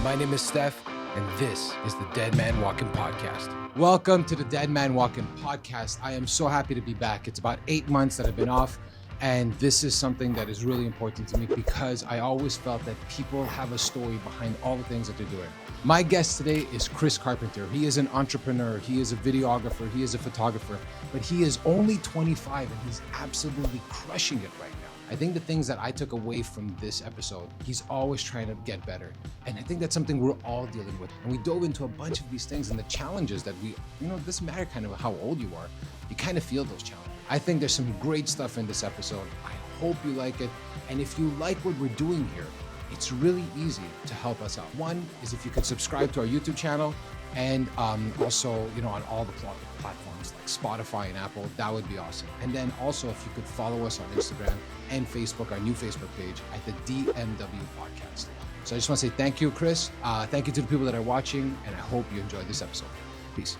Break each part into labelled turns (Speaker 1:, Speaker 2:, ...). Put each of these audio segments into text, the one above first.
Speaker 1: My name is Stef, and this is the Dead Man Walking Podcast. Welcome to the Dead Man Walking Podcast. I am so happy to be back. It's about 8 months that I've been off, and this is something that is really important to me because I always felt that people have a story behind all the things that they're doing. My guest today is Chris Carpenter. He is an entrepreneur, he is a videographer, he is a photographer, but he is only 25 and he's absolutely crushing it right now. I think the things that I took away from this episode, he's always trying to get better. And I think that's something we're all dealing with. And we dove into a bunch of these things and the challenges that it doesn't matter kind of how old you are, you kind of feel those challenges. I think there's some great stuff in this episode. I hope you like it. And if you like what we're doing here, it's really easy to help us out. One is if you could subscribe to our YouTube channel and also, on all the platforms like Spotify and Apple, that would be awesome. And then also if you could follow us on Instagram and Facebook, our new Facebook page at the DMW Podcast. So I just want to say thank you, Chris. Thank you to the people that are watching, and I hope you enjoyed this episode. Peace.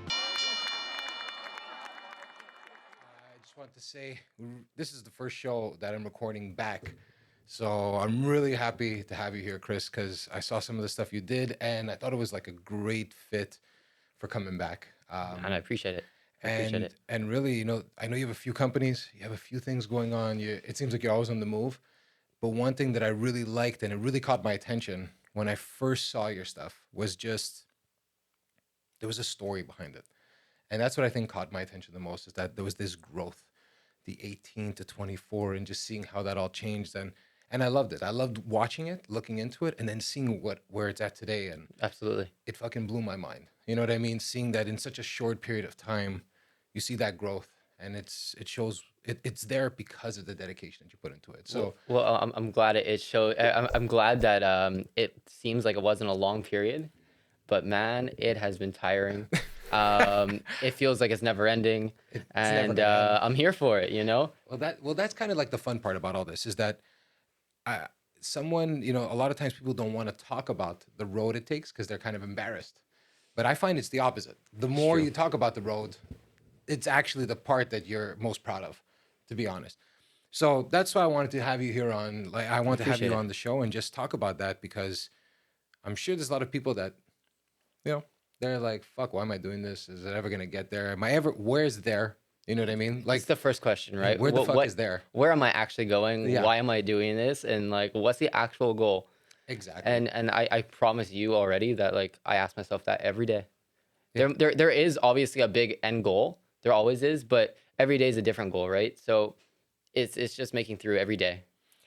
Speaker 1: I just want to say this is the first show that I'm recording back. So I'm really happy to have you here, Chris, because I saw some of the stuff you did, and I thought it was like a great fit for coming back.
Speaker 2: And I appreciate it.
Speaker 1: And really, I know you have a few companies, you have a few things going on. It seems like you're always on the move. But one thing that I really liked, and it really caught my attention when I first saw your stuff, was just there was a story behind it. And that's what I think caught my attention the most, is that there was this growth, the 18 to 24, and just seeing how that all changed. And I loved it. I loved watching it, looking into it, and then seeing where it's at today. And
Speaker 2: Absolutely.
Speaker 1: it fucking blew my mind. You know what I mean? Seeing that in such a short period of time, you see that growth, and it shows it's there because of the dedication that you put into it. So
Speaker 2: I'm glad it showed. I'm glad that it seems like it wasn't a long period, but man, it has been tiring. It feels like it's never ending, and I'm here for it.
Speaker 1: Well, that's kind of like the fun part about all this, is that a lot of times people don't want to talk about the road it takes because they're kind of embarrassed. But I find it's the opposite. The more you talk about the road, it's actually the part that you're most proud of, to be honest. So that's why I wanted to have you here on. Like, I want to have you on the show and just talk about that, because I'm sure there's a lot of people that, they're like, fuck, why am I doing this? Is it ever going to get there? Where's there? You know what I mean? Like,
Speaker 2: it's the first question, right?
Speaker 1: Where the fuck is there?
Speaker 2: Where am I actually going?
Speaker 1: Yeah.
Speaker 2: Why am I doing this? And like, what's the actual goal?
Speaker 1: Exactly.
Speaker 2: And I promise you already that, like, I ask myself that every day.
Speaker 1: Yeah.
Speaker 2: There is obviously a big end goal. There always is, but every day is a different goal, right? So it's just making through every day,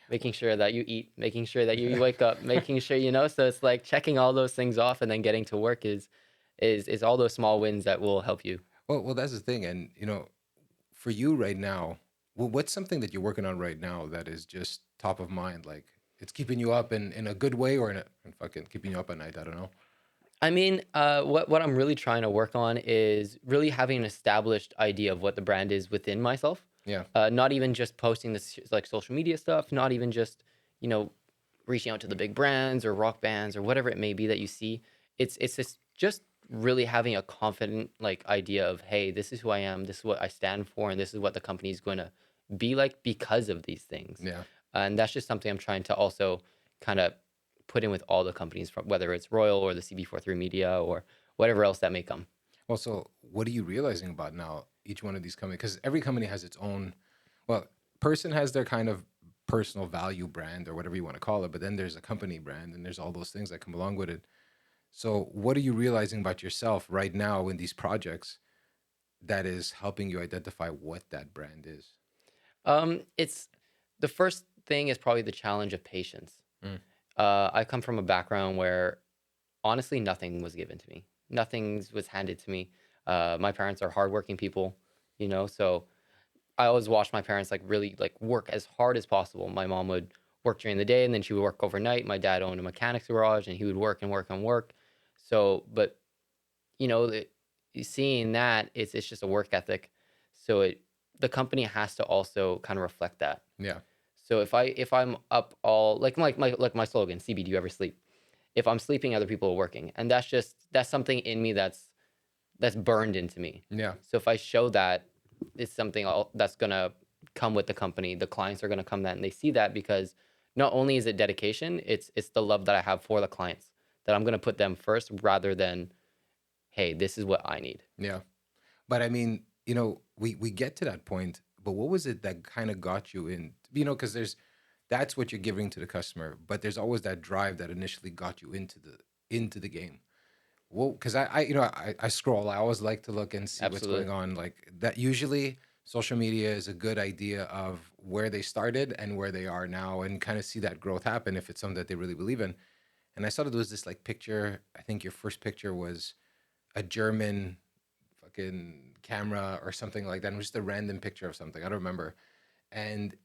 Speaker 2: making sure that you eat, making sure that you wake up, making sure, so it's like checking all those things off, and then getting to work is all those small wins that will help you.
Speaker 1: Well, that's the thing. And, for you right now, what's something that you're working on right now that is just top of mind? Like, it's keeping you up in a good way, or in fucking keeping you up at night? I don't know.
Speaker 2: I mean, what I'm really trying to work on is really having an established idea of what the brand is within myself.
Speaker 1: Yeah.
Speaker 2: Not even just posting this like social media stuff, not even just, reaching out to the big brands or rock bands or whatever it may be that you see. It's just really having a confident like idea of, hey, this is who I am, this is what I stand for, and this is what the company is going to be like because of these things.
Speaker 1: Yeah.
Speaker 2: And that's just something I'm trying to also kind of put in with all the companies, from whether it's Royal or the CB43Media or whatever else that may come.
Speaker 1: Well, so what are you realizing about now each one of these companies? Because every company has its own, person has their kind of personal value brand or whatever you want to call it, but then there's a company brand and there's all those things that come along with it. So what are you realizing about yourself right now in these projects that is helping you identify what that brand is?
Speaker 2: It's the first thing is probably the challenge of patience. I come from a background where honestly nothing was given to me. Nothing was handed to me. My parents are hardworking people, so I always watched my parents like really like work as hard as possible. My mom would work during the day and then she would work overnight. My dad owned a mechanics garage and he would work and work and work. So, but seeing that, it's just a work ethic. So the company has to also kind of reflect that.
Speaker 1: Yeah.
Speaker 2: So if I'm up all like my slogan, CB, do you ever sleep? If I'm sleeping, other people are working, and that's something in me that's burned into me.
Speaker 1: Yeah.
Speaker 2: So if I show that, it's something that's gonna come with the company. The clients are gonna come that, and they see that because not only is it dedication, it's the love that I have for the clients, that I'm going to put them first rather than, hey, this is what I need.
Speaker 1: Yeah. But I mean, you know, we get to that point, but what was it that kind of got you in? You know, because that's what you're giving to the customer, but there's always that drive that initially got you into the game. Well, because you know, I scroll. I always like to look and see what's
Speaker 2: Absolutely.
Speaker 1: going on. Like that, usually social media is a good idea of where they started and where they are now, and kind of see that growth happen if it's something that they really believe in. And I saw that there was this like picture. I think your first picture was a German fucking camera or something like that. And it was just a random picture of something. I don't remember. And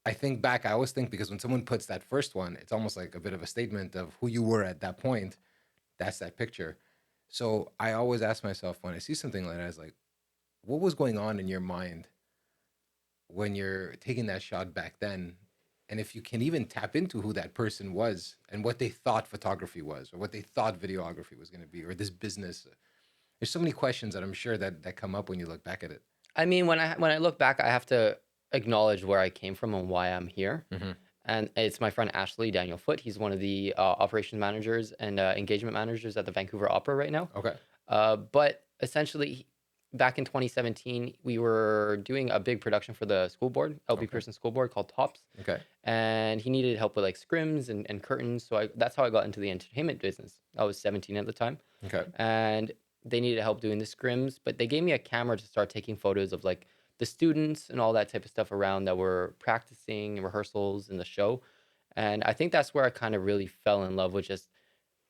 Speaker 1: I think back, I always think because when someone puts that first one, it's almost like a bit of a statement of who you were at that point. That's that picture. So I always ask myself when I see something like that, I was like, what was going on in your mind when you're taking that shot back then? And if you can even tap into who that person was and what they thought photography was, or what they thought videography was going to be, or this business. There's so many questions that I'm sure that come up when you look back at it.
Speaker 2: I mean, when I look back, I have to acknowledge where I came from and why I'm here.
Speaker 1: Mm-hmm.
Speaker 2: And it's my friend Ashley Daniel Foote. He's one of the operations managers and engagement managers at the Vancouver Opera right now.
Speaker 1: Okay.
Speaker 2: But essentially, back in 2017, we were doing a big production for the school board, LB
Speaker 1: Okay.
Speaker 2: Pearson School Board, called Tops.
Speaker 1: Okay.
Speaker 2: And he needed help with like scrims and curtains. So that's how I got into the entertainment business. I was 17 at the time.
Speaker 1: Okay.
Speaker 2: And they needed help doing the scrims, but they gave me a camera to start taking photos of like the students and all that type of stuff around that were practicing rehearsals in the show. And I think that's where I kind of really fell in love with just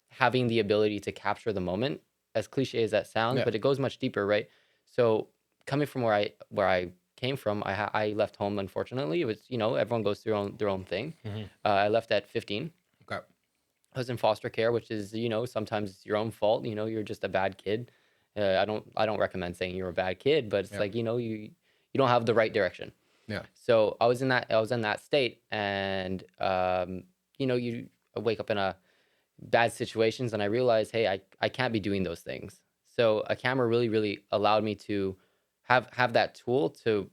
Speaker 2: having the ability to capture the moment, as cliche as that sounds,
Speaker 1: Yeah.
Speaker 2: but it goes much deeper, right? So coming from where I came from, I left home, unfortunately. It was, you know, everyone goes through their own thing.
Speaker 1: Mm-hmm.
Speaker 2: I left at 15.
Speaker 1: Okay.
Speaker 2: I was in foster care, which is, you know, sometimes it's your own fault. You know, you're just a bad kid. I don't recommend saying you're a bad kid, but it's
Speaker 1: Yeah.
Speaker 2: like, you know, you don't have the right direction.
Speaker 1: Yeah.
Speaker 2: So I was in that state, and you know, you wake up in a bad situations, and I realized, hey, I can't be doing those things. So a camera really, really allowed me to have that tool to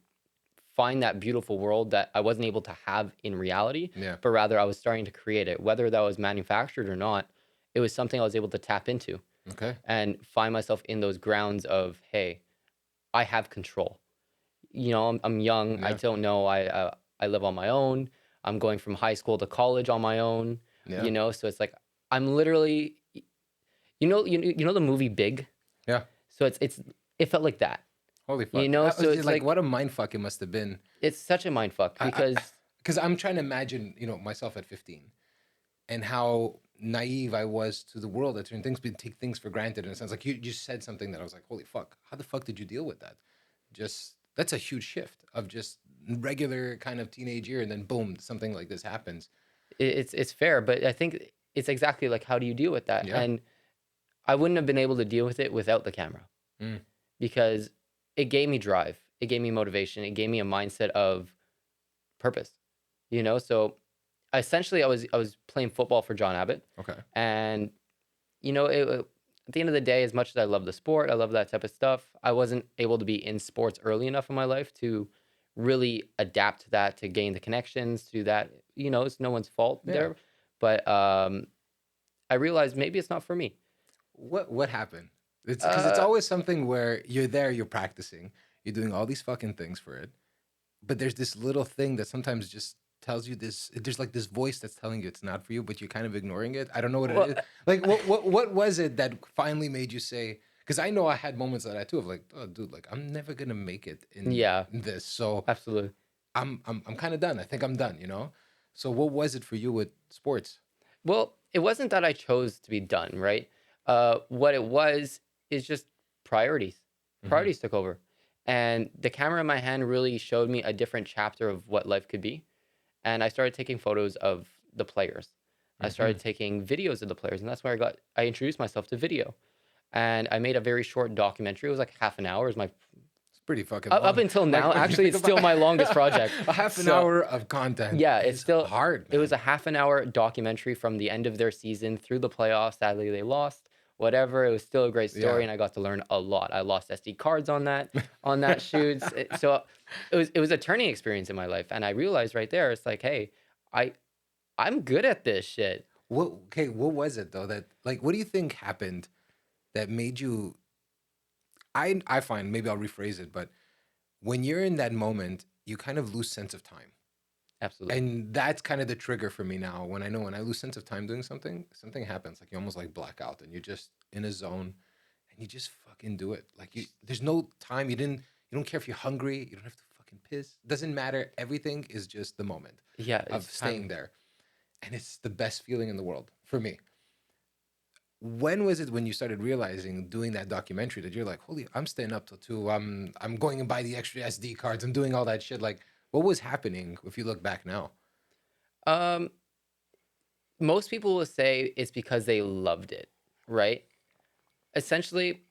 Speaker 2: find that beautiful world that I wasn't able to have in reality,
Speaker 1: Yeah.
Speaker 2: but rather I was starting to create it. Whether that was manufactured or not, it was something I was able to tap into
Speaker 1: Okay.
Speaker 2: and find myself in those grounds of, hey, I have control. You know, I'm young. I
Speaker 1: Yeah.
Speaker 2: don't know. I live on my own. I'm going from high school to college on my own.
Speaker 1: Yeah.
Speaker 2: You know, so it's like I'm literally, you know the movie Big.
Speaker 1: Yeah.
Speaker 2: So it felt like that.
Speaker 1: Holy fuck.
Speaker 2: You know,
Speaker 1: That was
Speaker 2: so
Speaker 1: just
Speaker 2: it's
Speaker 1: like
Speaker 2: like
Speaker 1: what a mind fuck it must have been.
Speaker 2: it's such a mind fuck because
Speaker 1: Because I'm trying to imagine, you know, myself at 15 and how naive I was to the world at certain things, but take things for granted. In a sense, like you just said something that I was like, holy fuck, how the fuck did you deal with that? Just that's a huge shift of just regular kind of teenage year, and then boom, something like this happens.
Speaker 2: it's fair, but I think it's exactly like, how do you deal with that?
Speaker 1: Yeah.
Speaker 2: And I wouldn't have been able to deal with it without the camera,
Speaker 1: Mm.
Speaker 2: because it gave me drive, it gave me motivation, it gave me a mindset of purpose. You know, so essentially I was playing football for John Abbott,
Speaker 1: Okay.
Speaker 2: and you know, at the end of the day, as much as I love the sport, I love that type of stuff, I wasn't able to be in sports early enough in my life to really adapt to that, to gain the connections to that. You know, it's no one's fault
Speaker 1: Yeah.
Speaker 2: there, but I realized maybe it's not for me.
Speaker 1: What happened? It's because it's
Speaker 2: Uh,
Speaker 1: always something where you're there, you're practicing, you're doing all these fucking things for it, but there's this little thing that sometimes just tells you this. There's like this voice that's telling you it's not for you, but you're kind of ignoring it. I don't know what
Speaker 2: well,
Speaker 1: it is. Like what was it that finally made you say? Because I know I had moments like that too of like, oh, dude, like I'm never gonna make it in
Speaker 2: yeah,
Speaker 1: this, so
Speaker 2: absolutely.
Speaker 1: I'm kind of done. I think I'm done. You know. So what was it for you with sports?
Speaker 2: Well, it wasn't that I chose to be done, right? What it was is just priorities.
Speaker 1: Mm-hmm.
Speaker 2: Priorities took over. And the camera in my hand really showed me a different chapter of what life could be. And I started taking photos of the players. I
Speaker 1: Mm-hmm.
Speaker 2: started taking videos of the players, and that's where I introduced myself to video. And I made a very short documentary. It was like half an hour. It was my
Speaker 1: It's pretty fucking
Speaker 2: up
Speaker 1: long.
Speaker 2: until
Speaker 1: Like
Speaker 2: now,
Speaker 1: when you
Speaker 2: actually
Speaker 1: think
Speaker 2: it's still
Speaker 1: about
Speaker 2: my longest project.
Speaker 1: a half an
Speaker 2: So,
Speaker 1: hour of content.
Speaker 2: yeah, it's
Speaker 1: is
Speaker 2: still
Speaker 1: hard.
Speaker 2: it was
Speaker 1: Man.
Speaker 2: a half an hour documentary from the end of their season through the playoffs. Sadly, they lost. Whatever, it was still a great story,
Speaker 1: Yeah.
Speaker 2: and I got to learn a lot. I lost SD cards on that shoot. So it was a turning experience in my life, and I realized right there, it's like, hey, I I'm good at this shit.
Speaker 1: What was it though that like what do you think happened that made you I find maybe I'll rephrase it, but when you're in that moment, you kind of lose sense of time.
Speaker 2: Absolutely.
Speaker 1: And that's kind of the trigger for me now. When I know when I lose sense of time doing something, something happens. Like you almost like black out and you're just in a zone and you just fucking do it. Like there's no time. You don't care if you're hungry. You don't have to fucking piss. Doesn't matter. Everything is just the moment
Speaker 2: Yeah,
Speaker 1: of
Speaker 2: it's
Speaker 1: staying
Speaker 2: time.
Speaker 1: there. And it's the best feeling in the world for me. When was it when you started realizing doing that documentary that you're like, holy, I'm staying up till 2. I'm going and buy the extra SD cards. I'm doing all that shit. Like, what was happening if you look back now?
Speaker 2: Um, Most people will say it's because they loved it, right? Essentially,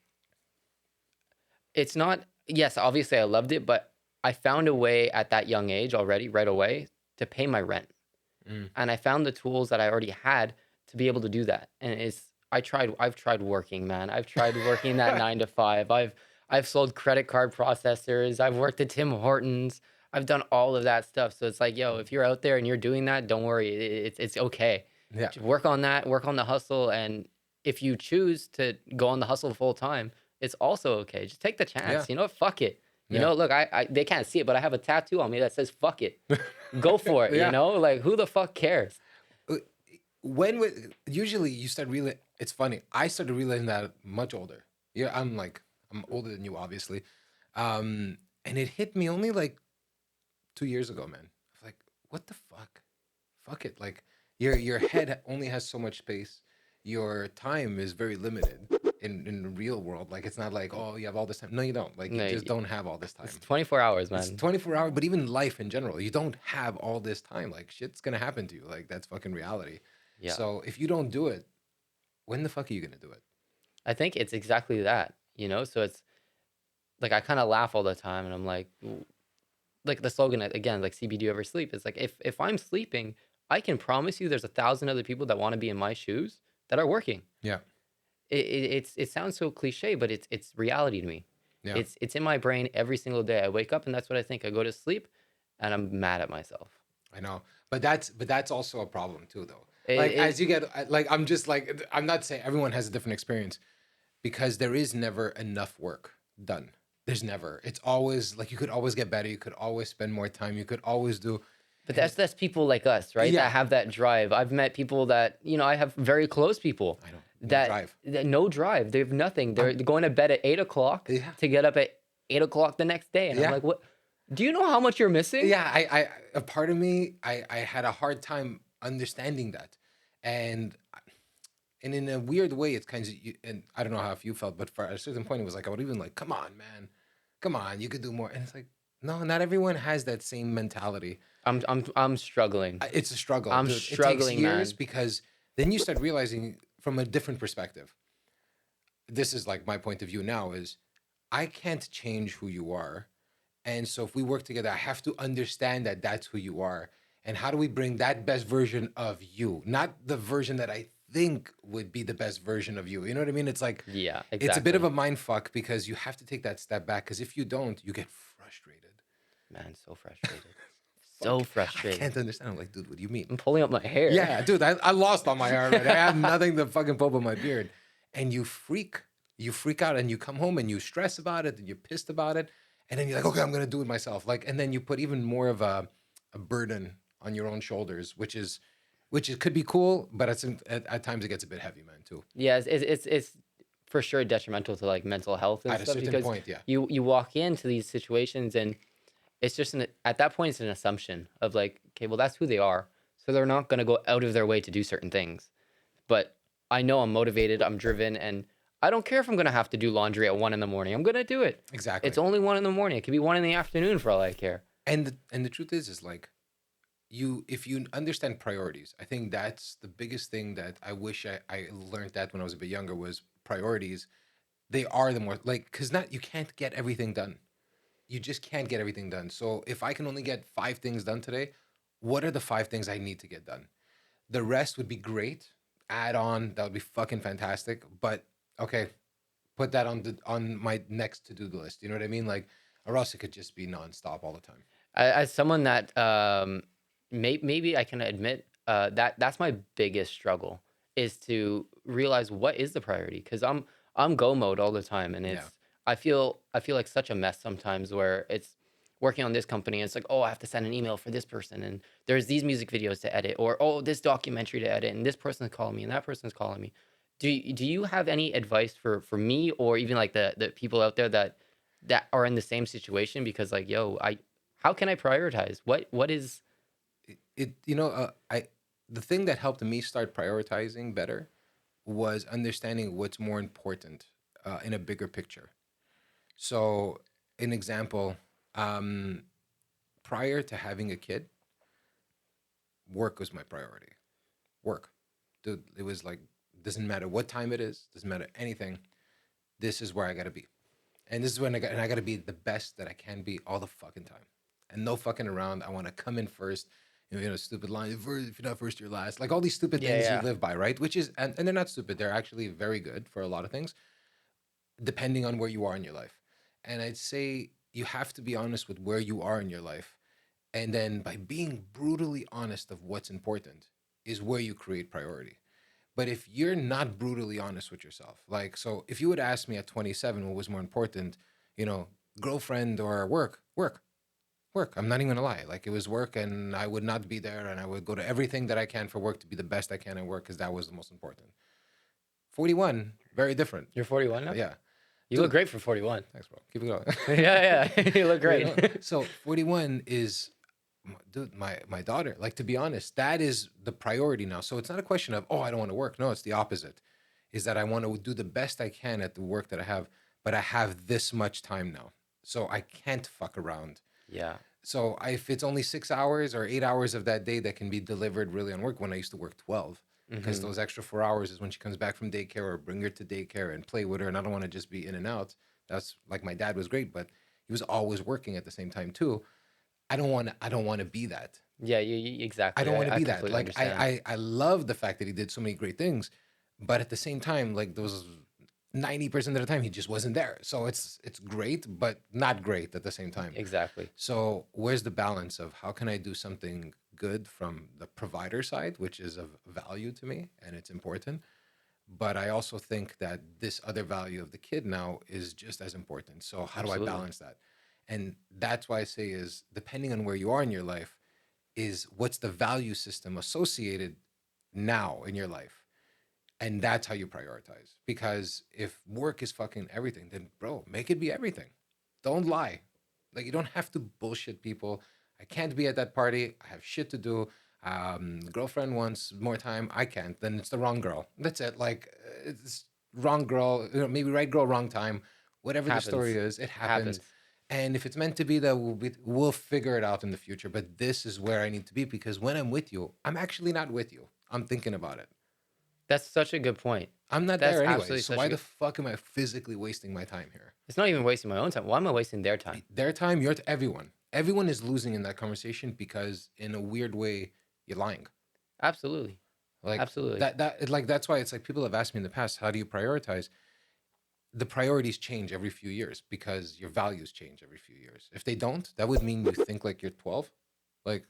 Speaker 2: it's not, yes, obviously I loved it, but I found a way at that young age already, right away, to pay my rent.
Speaker 1: Mm.
Speaker 2: And I found the tools that I already had to be able to do that. And I've tried working, man. I've tried working that 9 to 5. I've sold credit card processors. I've worked at Tim Hortons. I've done all of that stuff. So it's like, yo, if you're out there and you're doing that, don't worry. It's okay.
Speaker 1: Yeah.
Speaker 2: Just work on that, work on the hustle. And if you choose to go on the hustle full time, it's also okay. Just take the
Speaker 1: Yeah.
Speaker 2: chance. You know what? Fuck it. You
Speaker 1: Yeah.
Speaker 2: know, look, I they can't see it, but I have a tattoo on me that says fuck it. Go for it, you
Speaker 1: Yeah.
Speaker 2: know? Like who the fuck cares?
Speaker 1: Uh, When was usually you start realizing? It's funny. I started realizing that much older. Yeah, I'm older than you, obviously, and it hit me only like 2 years ago, man. I was like, what the fuck? Fuck it. Like your head only has so much space. Your time is very limited in the real world. Like it's not like, oh, you have all this time. No, you don't. Like you
Speaker 2: No,
Speaker 1: just don't have all this
Speaker 2: it's
Speaker 1: time.
Speaker 2: 24 hours,
Speaker 1: It's
Speaker 2: man.
Speaker 1: 24 hours, but even life in general, you don't have all this time. Like shit's gonna happen to you. Like that's fucking reality.
Speaker 2: Yeah.
Speaker 1: So if you don't do it, when the fuck are you gonna do it?
Speaker 2: I think it's exactly that, you know? So it's like I kind of laugh all the time and I'm like the slogan again, like CB, do you ever sleep? It's like if I'm sleeping, I can promise you there's 1,000 other people that want to be in my shoes that are working.
Speaker 1: Yeah.
Speaker 2: It sounds so cliche, but it's reality to me.
Speaker 1: Yeah.
Speaker 2: It's in my brain every single day. I wake up and that's what I think. I go to sleep and I'm mad at myself.
Speaker 1: I know. But that's also a problem too though. Like
Speaker 2: It,
Speaker 1: as you get like I'm just like I'm not saying everyone has a different experience because there is never enough work done. There's never. It's always like you could always get better, you could always spend more time, you could always do
Speaker 2: But
Speaker 1: and
Speaker 2: that's people like us, right?
Speaker 1: yeah,
Speaker 2: That have that drive. I've met people that, I have very close people
Speaker 1: I know. No
Speaker 2: that,
Speaker 1: drive.
Speaker 2: that no drive. They have nothing. They're
Speaker 1: I'm
Speaker 2: going to bed at 8 o'clock
Speaker 1: yeah.
Speaker 2: to get up at 8 o'clock the next day. And I'm
Speaker 1: Yeah.
Speaker 2: like, what? Do you know how much you're missing?
Speaker 1: Yeah, I a part of me I had a hard time understanding that. And and in a weird way it's kind of and I don't know how if you felt, but for a certain point it was like I would even like, come on, man. Come on, you could do more. And it's like, no, not everyone has that same mentality.
Speaker 2: I'm struggling.
Speaker 1: It's a struggle,
Speaker 2: I'm
Speaker 1: dude. It takes
Speaker 2: struggling,
Speaker 1: years
Speaker 2: man.
Speaker 1: because then you start realizing from a different perspective. This is like my point of view now is I can't change who you are. And so if we work together, I have to understand that that's who you are. And how do we bring that best version of you? Not the version that I think would be the best version of you. You know what I mean? It's like
Speaker 2: Yeah,
Speaker 1: it's a bit of
Speaker 2: exactly.
Speaker 1: a mind fuck because you have to take that step back because if you don't, you get frustrated.
Speaker 2: Man, so frustrated. So
Speaker 1: Fuck, I
Speaker 2: frustrated.
Speaker 1: can't understand. I'm like, dude, what do you mean?
Speaker 2: I'm pulling up my hair.
Speaker 1: Yeah, dude, I lost all my hair already. I have nothing to fucking pull up my beard. And you freak out and you come home and you stress about it and you're pissed about it. And then you're like, okay, I'm gonna do it myself. Like, and then you put even more of a burden on your own shoulders, which it could be cool, but at times it gets a bit heavy, man, too.
Speaker 2: Yeah, it's for sure detrimental to like mental health and
Speaker 1: At a
Speaker 2: stuff
Speaker 1: certain
Speaker 2: because
Speaker 1: point, yeah.
Speaker 2: you walk into these situations and it's just at that point it's an assumption of like, okay, well that's who they are, so they're not gonna go out of their way to do certain things. But I know I'm motivated, I'm driven, and I don't care if I'm gonna have to do laundry at 1 in the morning. I'm gonna do it.
Speaker 1: Exactly.
Speaker 2: It's only 1 in the morning. It could be 1 in the afternoon for all I care.
Speaker 1: And the truth is like you if you understand priorities, I think that's the biggest thing that I wish I learned that when I was a bit younger was priorities. They are the more like because not you can't get everything done. You just can't get everything done. So if I can only get 5 things done today, what are the 5 things I need to get done? The rest would be great. Add on, that would be fucking fantastic. But okay, put that on my next to do list. You know what I mean? Like, or else it could just be nonstop all the time.
Speaker 2: As someone that maybe I can admit that's my biggest struggle, is to realize what is the priority, because I'm go mode all the time, and
Speaker 1: Yeah.
Speaker 2: I feel like such a mess sometimes, where it's working on this company and it's like, oh, I have to send an email for this person, and there's these music videos to edit, or oh, this documentary to edit, and this person's calling me and that person's calling me. Do you have any advice for me, or even like the people out there that are in the same situation? Because like, yo, I how can I prioritize? What is
Speaker 1: I the thing that helped me start prioritizing better was understanding what's more important in a bigger picture. So, an example, um, prior to having a kid, work was my priority. Work. Dude, it was like, doesn't matter what time it is, doesn't matter anything. This is where I gotta be. And this is when I gotta be the best that I can be all the fucking time. And no fucking around. I wanna come in first. Stupid line, if you're not first, you're last. Like all these stupid
Speaker 2: yeah,
Speaker 1: things you
Speaker 2: yeah.
Speaker 1: live by, right? Which is, and they're not stupid. They're actually very good for a lot of things, depending on where you are in your life. And I'd say you have to be honest with where you are in your life. And then by being brutally honest of what's important is where you create priority. But if you're not brutally honest with yourself, like, so if you would ask me at 27 what was more important, you know, girlfriend or work, work. I'm not even gonna lie. Like, it was work, and I would not be there, and I would go to everything that I can for work to be the best I can at work because that was the most important. 41, very different.
Speaker 2: You're 41 now?
Speaker 1: Yeah.
Speaker 2: You look great for 41.
Speaker 1: Thanks, bro. Keep it going.
Speaker 2: Yeah, yeah. You look
Speaker 1: You know?
Speaker 2: great.
Speaker 1: So 41 is, dude, my daughter. Like, to be honest, that is the priority now. So it's not a question of, oh, I don't want to work. No, it's the opposite. Is that I want to do the best I can at the work that I have, but I have this much time now, so I can't fuck around.
Speaker 2: Yeah.
Speaker 1: So if it's only 6 hours or 8 hours of that day that can be delivered really on work, when I used to work 12, because those extra 4 hours is when she comes back from daycare, or bring her to daycare and play with her. And I don't want to just be in and out. That's like, my dad was great, but he was always working at the same time too. I don't want to be that.
Speaker 2: Yeah, you
Speaker 1: I
Speaker 2: exactly.
Speaker 1: don't want to
Speaker 2: I
Speaker 1: be that.
Speaker 2: completely
Speaker 1: Like,
Speaker 2: understand.
Speaker 1: I love the fact that he did so many great things, but at the same time, like, those 90% of the time he just wasn't there. So it's great, but not great at the same time.
Speaker 2: Exactly.
Speaker 1: So where's the balance of how can I do something good from the provider side, which is of value to me and it's important, but I also think that this other value of the kid now is just as important. So how do I
Speaker 2: Absolutely.
Speaker 1: balance that? And that's why I say is, depending on where you are in your life, is what's the value system associated now in your life. And that's how you prioritize. Because if work is fucking everything, then bro, make it be everything. Don't lie. Like, you don't have to bullshit people. I can't be at that party. I have shit to do. Girlfriend wants more time. I can't. Then it's the wrong girl. That's it. Like, it's wrong girl. Maybe right girl, wrong time. Whatever the story
Speaker 2: Happens.
Speaker 1: is, it happens.
Speaker 2: Happens.
Speaker 1: And if it's meant to be, that we'll figure it out in the future. But this is where I need to be, because when I'm with you, I'm actually not with you. I'm thinking about it.
Speaker 2: That's such a good point.
Speaker 1: I'm not
Speaker 2: That's
Speaker 1: there anyway.
Speaker 2: absolutely
Speaker 1: So
Speaker 2: such
Speaker 1: why
Speaker 2: a
Speaker 1: the
Speaker 2: good.
Speaker 1: fuck am I physically wasting my time here?
Speaker 2: It's not even wasting my own time. Why am I wasting their time?
Speaker 1: Their time, you're to everyone. Everyone is losing in that conversation, because in a weird way, you're lying.
Speaker 2: Absolutely.
Speaker 1: Like,
Speaker 2: Absolutely.
Speaker 1: that's why it's like, people have asked me in the past, how do you prioritize? The priorities change every few years because your values change every few years. If they don't, that would mean you think like you're 12. Like,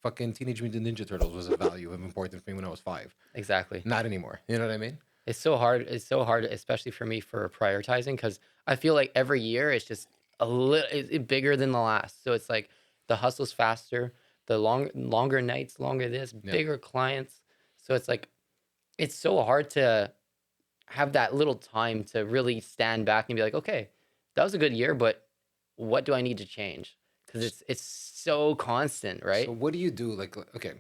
Speaker 1: fucking Teenage Mutant Ninja Turtles was a value of important for me when I was 5.
Speaker 2: Exactly.
Speaker 1: Not anymore. You know what I mean?
Speaker 2: It's so hard. It's so hard, especially for me, for prioritizing, because I feel like every year it's just a little bigger than the last. So it's like the hustle's faster, the longer nights, longer this,
Speaker 1: Yeah.
Speaker 2: bigger clients. So it's like it's so hard to have that little time to really stand back and be like, okay, that was a good year, but what do I need to change? Because it's so constant,
Speaker 1: So
Speaker 2: right?
Speaker 1: what do you do? Like, okay,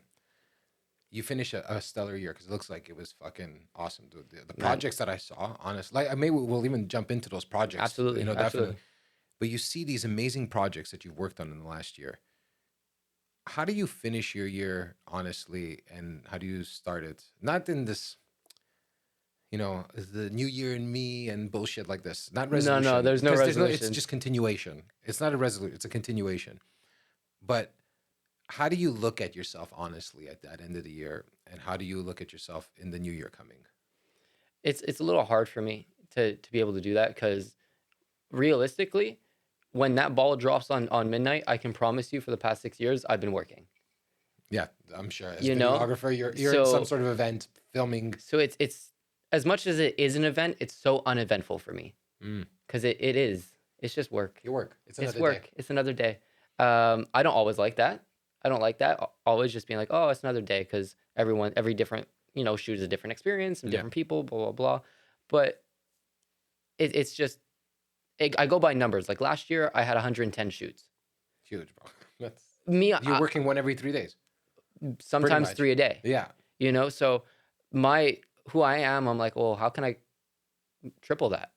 Speaker 1: you finish a stellar year, because it looks like it was fucking awesome, dude. The
Speaker 2: Man,
Speaker 1: projects that I saw, honestly, like, maybe we'll even jump into those projects,
Speaker 2: absolutely,
Speaker 1: definitely.
Speaker 2: absolutely.
Speaker 1: But you see these amazing projects that you've worked on in the last year. How do you finish your year, honestly, and how do you start it? Not in this, the new year and me and bullshit like this. Not
Speaker 2: No, no,
Speaker 1: resolution,
Speaker 2: there's no
Speaker 1: because it's
Speaker 2: resolution.
Speaker 1: just continuation. It's not a resolution, it's a continuation. But how do you look at yourself honestly at that end of the year, and how do you look at yourself in the new year coming?
Speaker 2: It's a little hard for me to be able to do that, because realistically, when that ball drops on midnight, I can promise you, for the past 6 years, I've been working.
Speaker 1: Yeah, I'm sure. As
Speaker 2: You know,
Speaker 1: videographer, you're in some
Speaker 2: so
Speaker 1: sort of event filming.
Speaker 2: so it's as much as it is an event, it's so uneventful for me
Speaker 1: Mm.
Speaker 2: because it is. It's just work.
Speaker 1: Your work. It's
Speaker 2: It's
Speaker 1: another day.
Speaker 2: work. It's another day. I don't always like that. I don't like that. Always just being like, oh, it's another day because every different, shoot is a different experience and
Speaker 1: Yeah.
Speaker 2: different people, blah, blah, blah. But it's just, I go by numbers. Like last year, I had 110 shoots.
Speaker 1: Huge, bro. That's
Speaker 2: Me,
Speaker 1: you're working one every 3 days.
Speaker 2: sometimes
Speaker 1: much.
Speaker 2: 3 a day.
Speaker 1: Yeah.
Speaker 2: So who I am, I'm like, well, how can I triple that?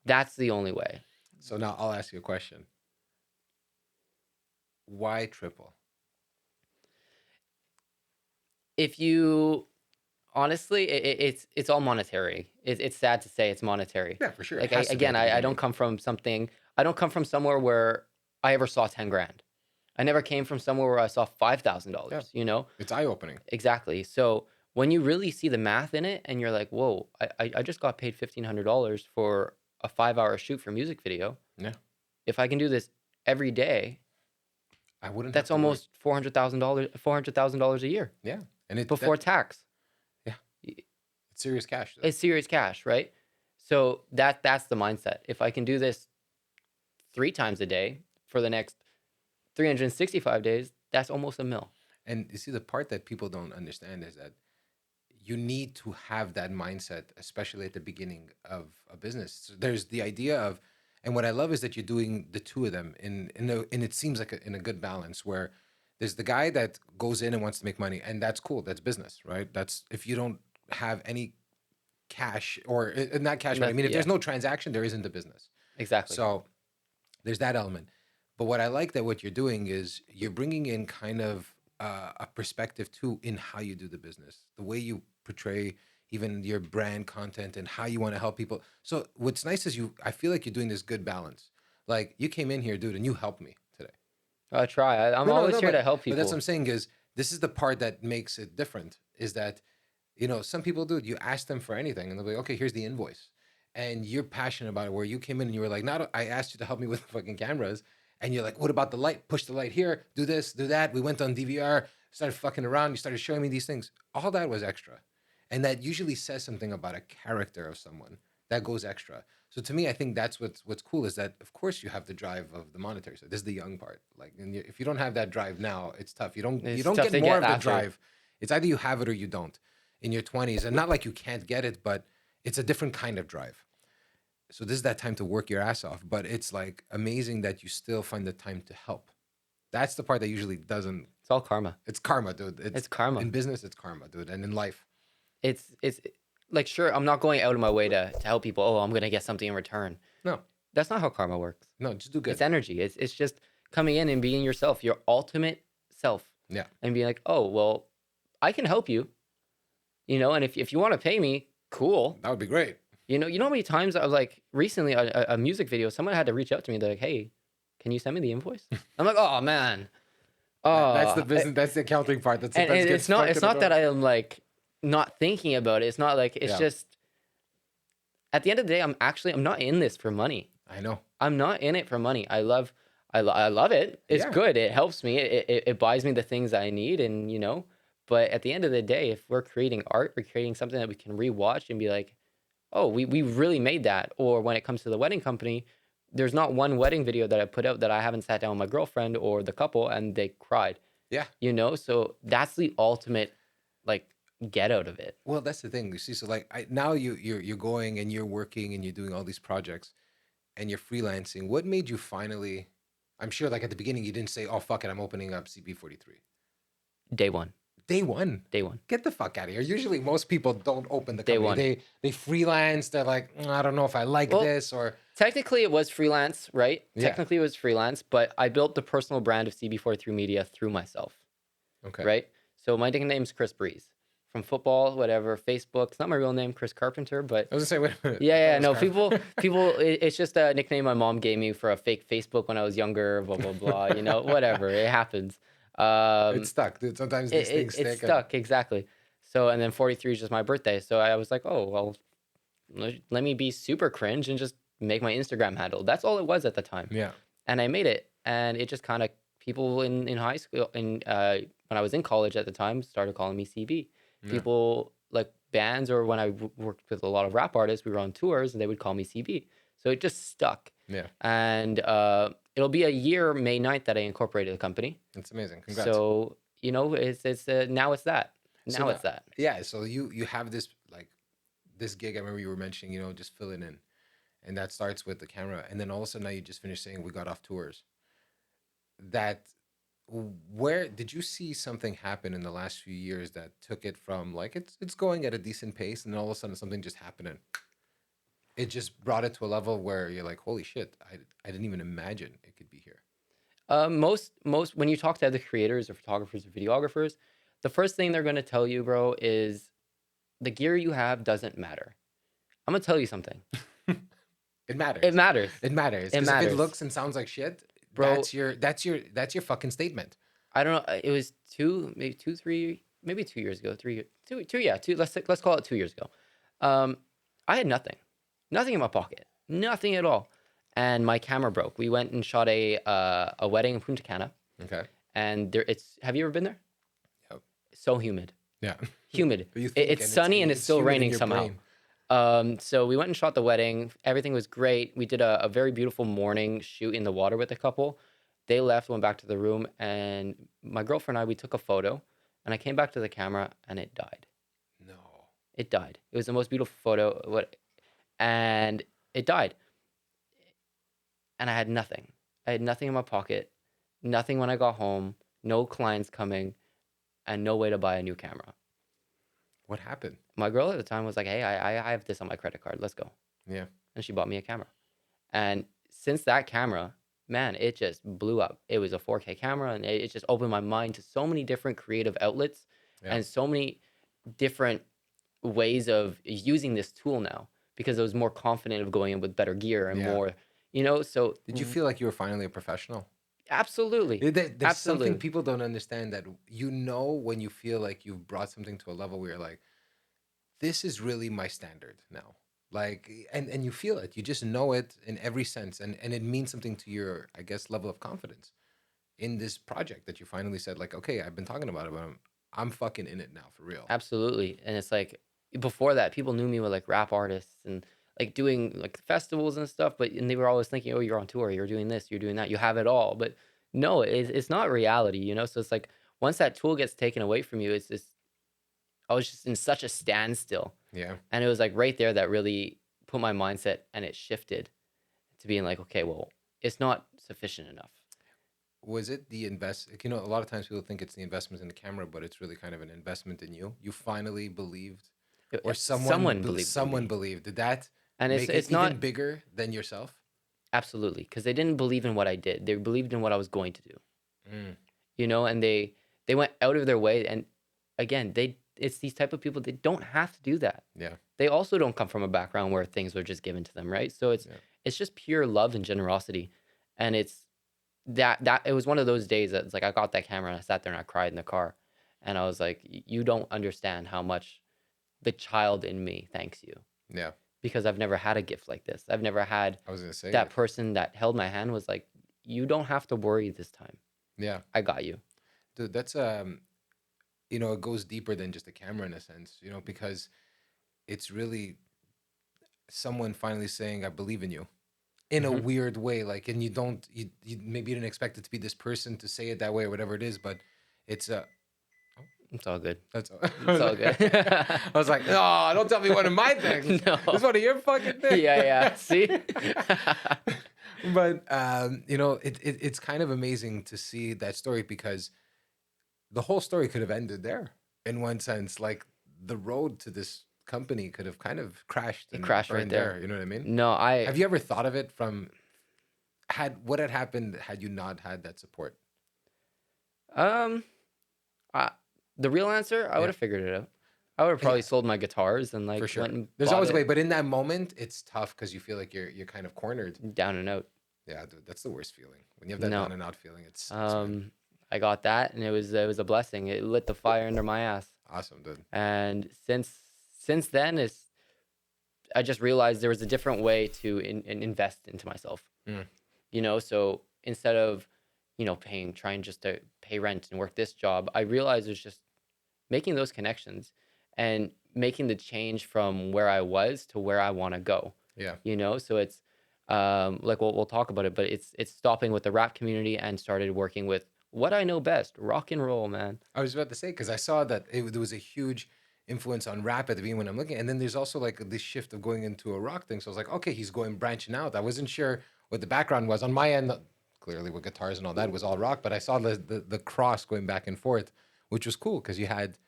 Speaker 2: That's the only way.
Speaker 1: So now I'll ask you a question. Why triple?
Speaker 2: If you honestly, it's all monetary. It's sad to say it's monetary.
Speaker 1: Yeah, for sure.
Speaker 2: Like
Speaker 1: It has to be at the
Speaker 2: I
Speaker 1: beginning.
Speaker 2: don't come from something. I don't come from somewhere where I ever saw 10 grand. I never came from somewhere where I saw $5,000.
Speaker 1: Yeah. It's eye-opening.
Speaker 2: Exactly. So when you really see the math in it, and you're like, whoa, I just got paid $1,500 for a 5-hour shoot for music video.
Speaker 1: Yeah.
Speaker 2: If I can do this every day,
Speaker 1: I wouldn't.
Speaker 2: that's almost $400,000 a year.
Speaker 1: Yeah, and
Speaker 2: before tax.
Speaker 1: Yeah, it's serious cash. Though.
Speaker 2: It's serious cash, right? So that's the mindset. If I can do this 3 times a day for the next 365 days, that's almost $1 million.
Speaker 1: And you see, the part that people don't understand is that you need to have that mindset, especially at the beginning of a business. So there's the idea of, and what I love is that you're doing the two of them and it seems like in a good balance where there's the guy that goes in and wants to make money, and that's cool. That's business, right? That's if you don't have any cash or not cash, but I mean, if there's no transaction, there isn't a business.
Speaker 2: Exactly.
Speaker 1: So there's that element. But what I like that what you're doing is you're bringing in kind of a perspective too in how you do the business, the way you portray even your brand content and how you want to help people. So what's nice is I feel like you're doing this good balance. Like you came in here, dude, and you helped me today.
Speaker 2: I try. I'm always here to help people.
Speaker 1: But that's what I'm saying is this is the part that makes it different is that, some people, dude, you ask them for anything and they'll be like, okay, here's the invoice. And you're passionate about it where you came in and you were like, I asked you to help me with the fucking cameras. And you're like, what about the light? Push the light here, do this, do that. We went on DVR, started fucking around. You started showing me these things. All that was extra. And that usually says something about a character of someone that goes extra. So to me, I think that's what's cool is that, of course, you have the drive of the monetary. So this is the young part. Like, if you don't have that drive now, it's tough. You don't get more of the drive. It's either you have it or you don't in your 20s. And not like you can't get it, but it's a different kind of drive. So this is that time to work your ass off. But it's like amazing that you still find the time to help. That's the part that usually doesn't.
Speaker 2: It's all karma.
Speaker 1: It's karma, dude.
Speaker 2: It's karma.
Speaker 1: In business, it's karma, dude. And in life.
Speaker 2: It's like, sure, I'm not going out of my way to help people. Oh, I'm going to get something in return.
Speaker 1: No.
Speaker 2: That's not how karma works.
Speaker 1: No, just do good.
Speaker 2: It's energy. It's just coming in and being yourself, your ultimate self.
Speaker 1: Yeah.
Speaker 2: And being like, oh, well, I can help you. And if you want to pay me, cool.
Speaker 1: That would be great.
Speaker 2: You know how many times I was like, recently, a music video, someone had to reach out to me. They're like, hey, can you send me the invoice? I'm like, oh, man. Oh,
Speaker 1: that's the business. That's the accounting part. That's
Speaker 2: and it's not that I am like not thinking about it. It's not like it's just at the end of the day, I'm not in this for money.
Speaker 1: I know.
Speaker 2: I'm not in it for money. I love it. It's good. It helps me. It buys me the things I need, and But at the end of the day, if we're creating art, we're creating something that we can rewatch and be like, oh, we really made that. Or when it comes to the wedding company, there's not one wedding video that I put out that I haven't sat down with my girlfriend or the couple and they cried.
Speaker 1: Yeah.
Speaker 2: So that's the ultimate like get out of it.
Speaker 1: Well, that's the thing. You see, so like now you're going and you're working and you're doing all these projects and you're freelancing. What made you finally? I'm sure like at the beginning you didn't say, oh fuck it, I'm opening up CB43.
Speaker 2: Day one.
Speaker 1: Day one. Get the fuck out of here. Usually most people don't open the company.
Speaker 2: Day one.
Speaker 1: They freelance. They're like, I don't know if I like this or.
Speaker 2: Technically it was freelance, right?
Speaker 1: Yeah.
Speaker 2: Technically it was freelance, but I built the personal brand of CB43Media through myself.
Speaker 1: Okay.
Speaker 2: Right? So my nickname's Chris Breeze. From football, whatever, Facebook. It's not my real name, Chris Carpenter, but
Speaker 1: I was gonna say, wait a minute.
Speaker 2: Yeah, no, people, it's just a nickname my mom gave me for a fake Facebook when I was younger, blah, blah, blah, whatever, it happens.
Speaker 1: It's stuck, dude. Sometimes these things stick.
Speaker 2: It's stuck, exactly. So, and then 43 is just my birthday. So I was like, oh, well, let me be super cringe and just make my Instagram handle. That's all it was at the time.
Speaker 1: Yeah.
Speaker 2: And I made it, and it just kind of, People in high school, when I was in college at the time, started calling me CB.
Speaker 1: Yeah.
Speaker 2: People like bands, or when I worked with a lot of rap artists, we were on tours and they would call me CB. So it just stuck.
Speaker 1: Yeah.
Speaker 2: And it'll be a year, May 9th, that I incorporated the company.
Speaker 1: That's amazing. Congrats.
Speaker 2: So, you know, it's now it's that.
Speaker 1: So
Speaker 2: Now it's that.
Speaker 1: Yeah. So you have this like this gig. I remember you were mentioning, you know, just filling in, and that starts with the camera, and then all of a sudden now you just finished saying we got off tours. That where did you see something happen in the last few years that took it from like it's going at a decent pace, and then all of a sudden something just happened and it just brought it to a level where you're like, holy shit, I didn't even imagine it could be here.
Speaker 2: Most when you talk to other creators or photographers or videographers, the first thing they're going to tell you, bro, is the gear you have doesn't matter. I'm gonna tell you something.
Speaker 1: It matters.
Speaker 2: It matters.
Speaker 1: It matters.
Speaker 2: It
Speaker 1: 'Cause
Speaker 2: matters.
Speaker 1: if it looks and sounds like shit,
Speaker 2: Bro,
Speaker 1: that's your fucking statement.
Speaker 2: I don't know. It was maybe 2 years ago. 3 years, two. Yeah, two. Let's call it 2 years ago. I had nothing in my pocket, nothing at all, and my camera broke. We went and shot a wedding in Punta Cana,
Speaker 1: Okay.
Speaker 2: and have you ever been there?
Speaker 1: Yep.
Speaker 2: So humid.
Speaker 1: Yeah.
Speaker 2: Humid.
Speaker 1: You think,
Speaker 2: It's
Speaker 1: and
Speaker 2: sunny and it's still
Speaker 1: humid in
Speaker 2: raining
Speaker 1: your
Speaker 2: somehow.
Speaker 1: brain.
Speaker 2: So we went and shot the wedding. Everything was great. We did a very beautiful morning shoot in the water with a couple. They left, went back to the room, and my girlfriend and I, we took a photo, and I came back to the camera and it died.
Speaker 1: No.
Speaker 2: It died. It was the most beautiful photo. And it died. And I had nothing. I had nothing in my pocket, nothing when I got home, no clients coming, and no way to buy a new camera.
Speaker 1: What happened?
Speaker 2: My girl at the time was like, hey, I have this on my credit card. Let's go.
Speaker 1: Yeah.
Speaker 2: And she bought me a camera. And since that camera, man, it just blew up. It was a 4K camera, and it just opened my mind to so many different creative outlets and so many different ways of using this tool now, because I was more confident of going in with better gear and more, you know, so.
Speaker 1: Did you feel like you were finally a professional?
Speaker 2: Absolutely.
Speaker 1: There's
Speaker 2: Absolutely.
Speaker 1: something people don't understand, that you know when you feel like you've brought something to a level where you're like, this is really my standard now. Like, and you feel it. You just know it in every sense. And it means something to your, I guess, level of confidence in this project that you finally said, like, okay, I've been talking about it, but I'm fucking in it now for real.
Speaker 2: Absolutely. And it's like, before that, people knew me with like rap artists and like doing like festivals and stuff, and they were always thinking, oh, you're on tour, you're doing this, you're doing that, you have it all. But no, it's not reality, you know? So it's like, once that tool gets taken away from you, I was just in such a standstill.
Speaker 1: Yeah.
Speaker 2: And it was like right there that really put my mindset, and it shifted to being like, okay, well, it's not sufficient enough.
Speaker 1: Was it the you know, a lot of times people think it's the investment in the camera, but it's really kind of an investment in you. You finally believed, or someone believed. Did that
Speaker 2: and
Speaker 1: make
Speaker 2: it's
Speaker 1: it
Speaker 2: not
Speaker 1: even bigger than yourself?
Speaker 2: Absolutely, because they didn't believe in what I did. They believed in what I was going to do. You know, and they went out of their way. And again, it's these type of people, they don't have to do that.
Speaker 1: Yeah.
Speaker 2: They also don't come from a background where things were just given to them, right? So it's just pure love and generosity. And it's that it was one of those days that it's like I got that camera and I sat there and I cried in the car. And I was like, you don't understand how much the child in me thanks you.
Speaker 1: Yeah.
Speaker 2: Because I've never had a gift like this. I've never had that person that held my hand was like, you don't have to worry this time.
Speaker 1: Yeah.
Speaker 2: I got you.
Speaker 1: Dude, that's you know, it goes deeper than just a camera in a sense, you know, because it's really someone finally saying, I believe in you in a weird way. Like, and you maybe you didn't expect it to be this person to say it that way or whatever it is, but it's
Speaker 2: it's all good.
Speaker 1: That's all.
Speaker 2: It's all good.
Speaker 1: I was like, no, don't tell me one of my things.
Speaker 2: No.
Speaker 1: It's one of your fucking things.
Speaker 2: Yeah. See?
Speaker 1: But, you know, it's kind of amazing to see that story, because the whole story could have ended there in one sense. Like, the road to this company could have kind of crashed.
Speaker 2: It crashed right there.
Speaker 1: You know what I mean?
Speaker 2: No,
Speaker 1: Have you ever thought of it what had happened had you not had that support?
Speaker 2: The real answer, I would have figured it out. I would have probably sold my guitars and like
Speaker 1: For sure.
Speaker 2: went and
Speaker 1: There's
Speaker 2: bought
Speaker 1: always a
Speaker 2: it.
Speaker 1: way, but in that moment, it's tough because you feel like you're kind of cornered.
Speaker 2: Down and out.
Speaker 1: Yeah, dude, that's the worst feeling. When you have that down and out feeling, it's
Speaker 2: I got that, and it was a blessing. It lit the fire under my ass.
Speaker 1: Awesome, dude.
Speaker 2: And since then, I just realized there was a different way to invest into myself. You know, so instead of trying just to pay rent and work this job. I realized it was just making those connections and making the change from where I was to where I want to go.
Speaker 1: Yeah.
Speaker 2: So it's like we'll talk about it, but it's stopping with the rap community and started working with what I know best, rock and roll, man.
Speaker 1: I was about to say, because I saw that there was a huge influence on rap at the beginning when I'm looking, and then there's also like this shift of going into a rock thing. So I was like, okay, he's going branching out. I wasn't sure what the background was on my end. Clearly, with guitars and all that, it was all rock. But I saw the cross going back and forth, which was cool because you had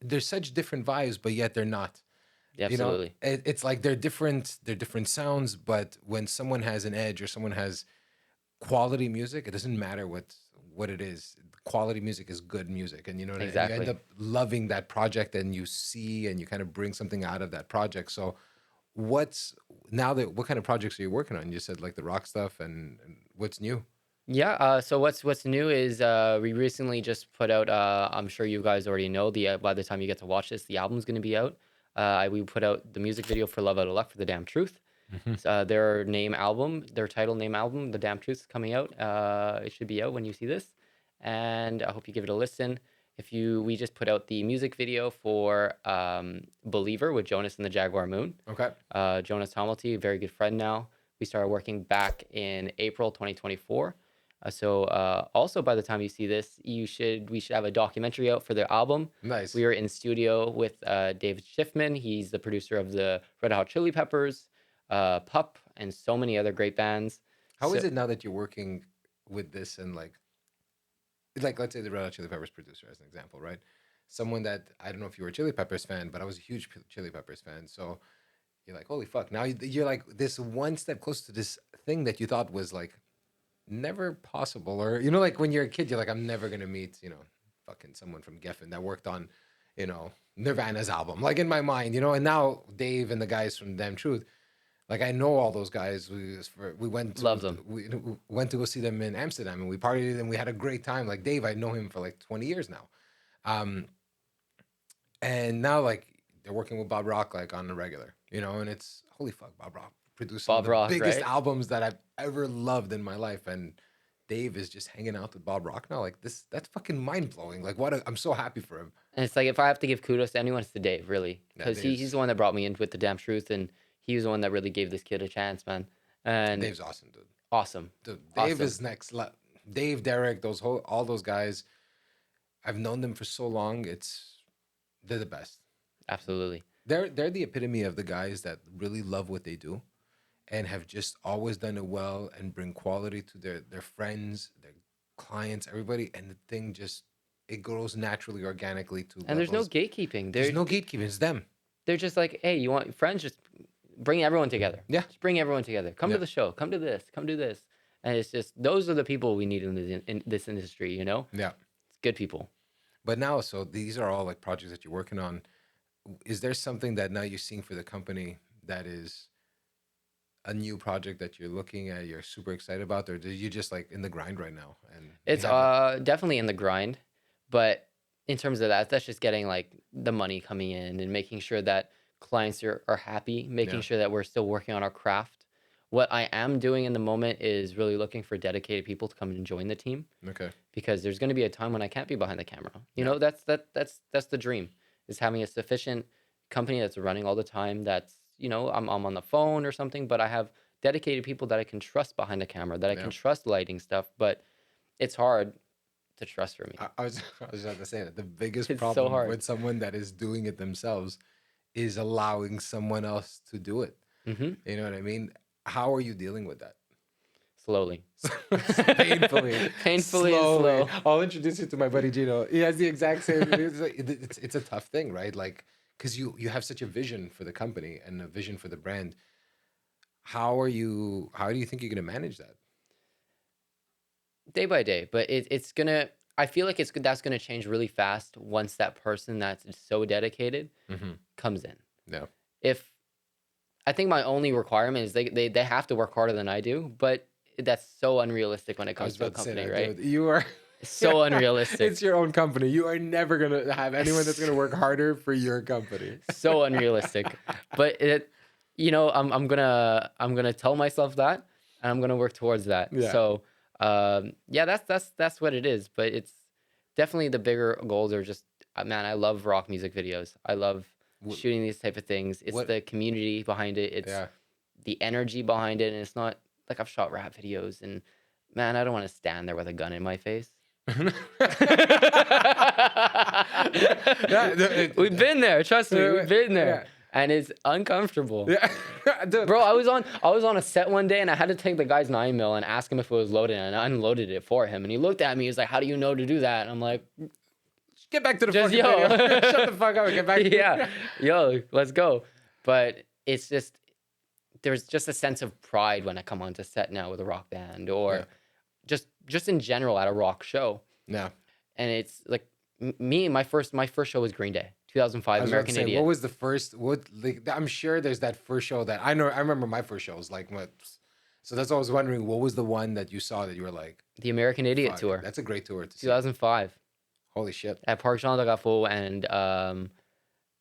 Speaker 1: there's such different vibes, but yet they're not.
Speaker 2: Yeah, absolutely.
Speaker 1: It's like they're different sounds, but when someone has an edge or someone has quality music, it doesn't matter what it is. Quality music is good music, and
Speaker 2: Exactly.
Speaker 1: you end up loving that project, and you see and you kind of bring something out of that project. So what kind of projects are you working on? You said like the rock stuff, and what's new?
Speaker 2: Yeah. So what's new is we recently just put out. I'm sure you guys already know by the time you get to watch this, the album's going to be out. We put out the music video for "Love Out of Luck" for "The Damn Truth." Their title name album, "The Damn Truth" is coming out. It should be out when you see this, and I hope you give it a listen. We just put out the music video for "Believer" with Jonas and the Jaguar Moon.
Speaker 1: Okay.
Speaker 2: Jonas Hamilton, a very good friend now. We started working back in April 2024. Also by the time you see this, we should have a documentary out for their album.
Speaker 1: Nice.
Speaker 2: We were in studio with David Schiffman. He's the producer of the Red Hot Chili Peppers, Pup, and so many other great bands.
Speaker 1: How is it now that you're working with this and like let's say the Red Hot Chili Peppers producer as an example, right? Someone that I don't know if you were a Chili Peppers fan, but I was a huge Chili Peppers fan. So you're like, holy fuck! Now you're like this one step closer to this thing that you thought was like never possible, or like when you're a kid, you're like, I'm never gonna meet fucking someone from Geffen that worked on Nirvana's album, like in my mind, and now Dave and the guys from Damn Truth, like I know all those guys. We went to,
Speaker 2: Love them.
Speaker 1: We went to go see them in Amsterdam, and we partied and we had a great time. Like Dave, I know him for like 20 years now, and now like they're working with Bob Rock like on the regular, and it's holy fuck, Bob Rock produced some of the biggest albums that I've ever loved in my life, and Dave is just hanging out with Bob Rock now. Like that's fucking mind blowing. Like I'm so happy for him.
Speaker 2: And it's like if I have to give kudos to anyone, it's to Dave, really, because he's the one that brought me in with the Damn Truth, and he was the one that really gave this kid a chance, man. And
Speaker 1: Dave's awesome, dude.
Speaker 2: Awesome,
Speaker 1: dude. Dave is next. Dave, Derek, all those guys. I've known them for so long. They're the best.
Speaker 2: Absolutely.
Speaker 1: They're the epitome of the guys that really love what they do, and have just always done it well and bring quality to their friends, their clients, everybody, and the thing just it grows naturally, organically to.
Speaker 2: And there's no gatekeeping.
Speaker 1: There's no gatekeeping. It's them.
Speaker 2: They're just like, hey, you want friends? Just bring everyone together.
Speaker 1: Yeah.
Speaker 2: Just bring everyone together. Come to the show. Come to this. Come do this. And it's just those are the people we need in this industry.
Speaker 1: Yeah.
Speaker 2: It's good people.
Speaker 1: But now, so these are all like projects that you're working on. Is there something that now you're seeing for the company that is a new project that you're looking at, you're super excited about, or are you just like in the grind right now? And
Speaker 2: it's definitely in the grind, but in terms of that's just getting like the money coming in and making sure that clients are happy, making sure that we're still working on our craft. What I am doing in the moment is really looking for dedicated people to come and join the team.
Speaker 1: Okay.
Speaker 2: Because there's going to be a time when I can't be behind the camera. That's the dream, is having a sufficient company that's running all the time. That's I'm on the phone or something, but I have dedicated people that I can trust behind the camera, that I can trust lighting stuff. But it's hard to trust for me.
Speaker 1: I was about to say that the biggest
Speaker 2: It's
Speaker 1: problem
Speaker 2: so hard.
Speaker 1: with someone that is doing it themselves is allowing someone else to do it.
Speaker 2: Mm-hmm.
Speaker 1: You know what I mean? How are you dealing with that?
Speaker 2: Slowly.
Speaker 1: Painfully.
Speaker 2: Painfully
Speaker 1: Slowly.
Speaker 2: slow.
Speaker 1: I'll introduce you to my buddy Gino. He has the exact same. It's a tough thing, right? Like, because you have such a vision for the company and a vision for the brand. How do you think you're going to manage that?
Speaker 2: Day by day, but it's gonna. I feel like that's gonna change really fast once that person that's so dedicated comes in.
Speaker 1: Yeah.
Speaker 2: If I think my only requirement is they have to work harder than I do, but that's so unrealistic when it comes to a company, right?
Speaker 1: Dude, you are
Speaker 2: so unrealistic.
Speaker 1: It's your own company. You are never gonna have anyone that's gonna work harder for your company.
Speaker 2: So unrealistic, but I'm gonna tell myself that, and I'm gonna work towards that.
Speaker 1: Yeah.
Speaker 2: So Yeah, that's what it is. But it's definitely the bigger goals are just, man, I love rock music videos. I love
Speaker 1: What,
Speaker 2: shooting these type of things. It's
Speaker 1: what
Speaker 2: the community behind it. It's
Speaker 1: yeah.
Speaker 2: the energy behind it, and it's not like I've shot rap videos, and man, I don't want to stand there with a gun in my face. We've been there, trust me, we've been there,
Speaker 1: Yeah.
Speaker 2: and it's uncomfortable.
Speaker 1: Yeah. Dude.
Speaker 2: Bro, I was on a set one day, and I had to take the guy's 9mm and ask him if it was loaded, and I unloaded it for him, and he looked at me, he was like, "How do you know to do that?" And I'm like,
Speaker 1: Get back to the
Speaker 2: just
Speaker 1: fucking
Speaker 2: yo.
Speaker 1: video. Shut the fuck up and get back to
Speaker 2: Yeah, yo, let's go. But it's just, there's just a sense of pride when I come onto set now with a rock band, or just in general at a rock show.
Speaker 1: Yeah.
Speaker 2: And it's like my first show was Green Day, 2005,
Speaker 1: I was about to
Speaker 2: American
Speaker 1: say,
Speaker 2: Idiot.
Speaker 1: what was the first? Like, I'm sure there's that first show that I know. I remember my first show was like what. So that's what I was wondering. What was the one that you saw that you were like,
Speaker 2: The American Idiot
Speaker 1: fuck,
Speaker 2: tour,
Speaker 1: that's a great tour to see.
Speaker 2: 2005,
Speaker 1: Holy shit.
Speaker 2: at Park Jean de Gaffo, and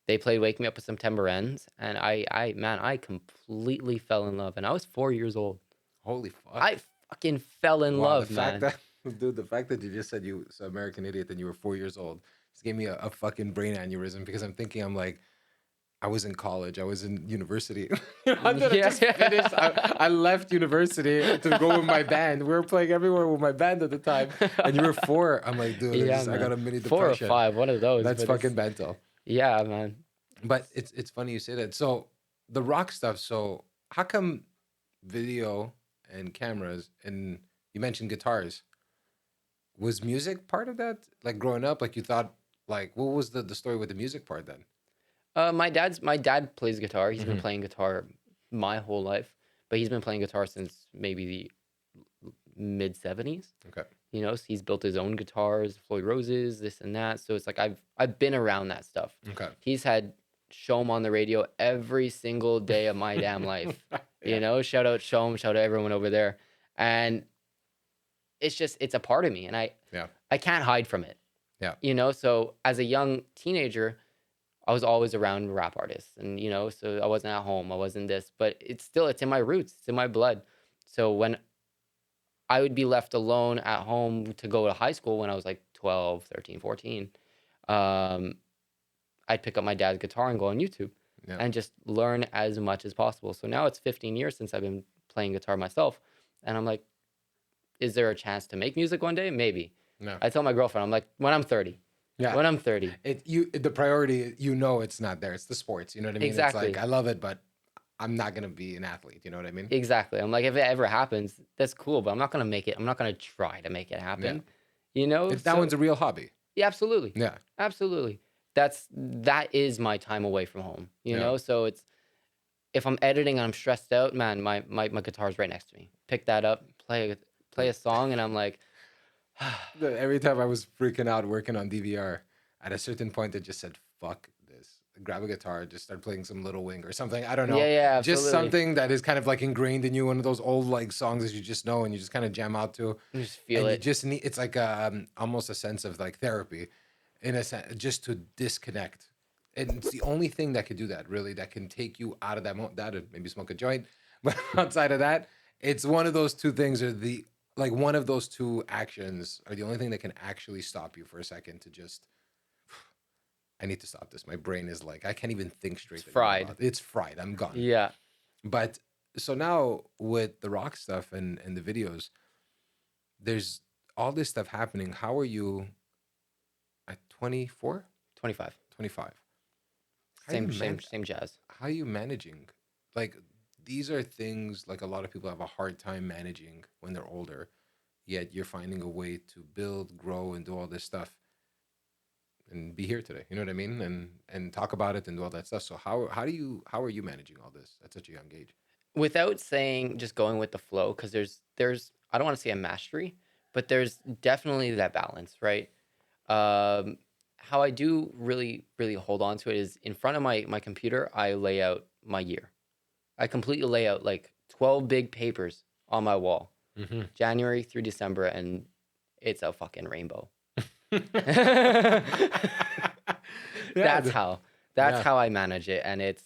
Speaker 2: they played "Wake Me Up When September Ends," and I completely fell in love, and I was 4 years old.
Speaker 1: Holy fuck.
Speaker 2: I fucking fell in love, man.
Speaker 1: The fact that you just said you saw American Idiot and you were 4 years old just gave me a fucking brain aneurysm, because I'm thinking, I'm like, I was in college, I was in university. I just finished. I left university to go with my band. We were playing everywhere with my band at the time, and you were 4. I'm like, dude, I got a mini
Speaker 2: 4 or
Speaker 1: depression.
Speaker 2: 5, one of those.
Speaker 1: That's
Speaker 2: but
Speaker 1: fucking mental.
Speaker 2: yeah, man.
Speaker 1: But it's funny you say that. So the rock stuff. So how come video and cameras, and you mentioned guitars? Was music part of that? Like growing up, like you thought, like what was the story with the music part then?
Speaker 2: My dad plays guitar. He's been playing guitar my whole life, but he's been playing guitar since maybe the mid 70s.
Speaker 1: Okay.
Speaker 2: You know, so he's built his own guitars, Floyd Roses, this and that. So it's like I've been around that stuff.
Speaker 1: Okay.
Speaker 2: He's had Shom on the radio every single day of my damn life. You know, shout out Shom, shout out everyone over there. And it's a part of me, and I can't hide from it.
Speaker 1: Yeah.
Speaker 2: You know, so as a young teenager, I was always around rap artists, and you know, so I wasn't at home, I wasn't this, but it's in my roots, it's in my blood. So when I would be left alone at home to go to high school when I was like 12, 13, 14, I'd pick up my dad's guitar and go on YouTube and just learn as much as possible. So now it's 15 years since I've been playing guitar myself, and I'm like, is there a chance to make music one day? Maybe.
Speaker 1: No.
Speaker 2: I tell my girlfriend, I'm like, when I'm 30.
Speaker 1: Yeah.
Speaker 2: When I'm 30.
Speaker 1: The priority, you know, it's not there. It's the sports. You know what I mean?
Speaker 2: Exactly.
Speaker 1: It's like, I love it, but I'm not gonna be an athlete. You know what I mean?
Speaker 2: Exactly. I'm like, if it ever happens, that's cool, but I'm not gonna make it. I'm not gonna try to make it happen. You know?
Speaker 1: That one's a real hobby.
Speaker 2: Yeah, absolutely.
Speaker 1: Yeah.
Speaker 2: Absolutely. That is my time away from home. You know? So it's, if I'm editing and I'm stressed out, man, my guitar's right next to me. Pick that up, play a song, and I'm like,
Speaker 1: every time I was freaking out working on DVR, at a certain point, I just said, fuck this. Grab a guitar, just start playing some Little Wing or something. I don't know.
Speaker 2: Yeah, absolutely.
Speaker 1: Just something that is kind of like ingrained in you, one of those old like songs that you just know and you just kind of jam out to.
Speaker 2: You just feel
Speaker 1: and
Speaker 2: it.
Speaker 1: You just need, it's like almost a sense of like therapy, in a sense, just to disconnect. And it's the only thing that could do that, really, that can take you out of that moment. That and maybe smoke a joint, but outside of that, it's one of those two things, or one of those two actions are the only thing that can actually stop you for a second to just, I need to stop this. My brain is like, I can't even think straight.
Speaker 2: It's fried.
Speaker 1: It's fried. I'm gone.
Speaker 2: Yeah.
Speaker 1: But so now with the rock stuff and the videos, there's all this stuff happening. How are you at 24?
Speaker 2: 25.
Speaker 1: 25.
Speaker 2: Same jazz.
Speaker 1: How are you managing? Like, these are things like a lot of people have a hard time managing when they're older, yet you're finding a way to build, grow, and do all this stuff and be here today. You know what I mean? And talk about it and do all that stuff. So how are you managing all this at such a young age?
Speaker 2: Without saying, just going with the flow, because there's I don't want to say a mastery, but there's definitely that balance, right? How I do really, really hold on to it is in front of my computer, I lay out my year. I completely lay out like 12 big papers on my wall, January through December, and it's a fucking rainbow. That's how I manage it, and it's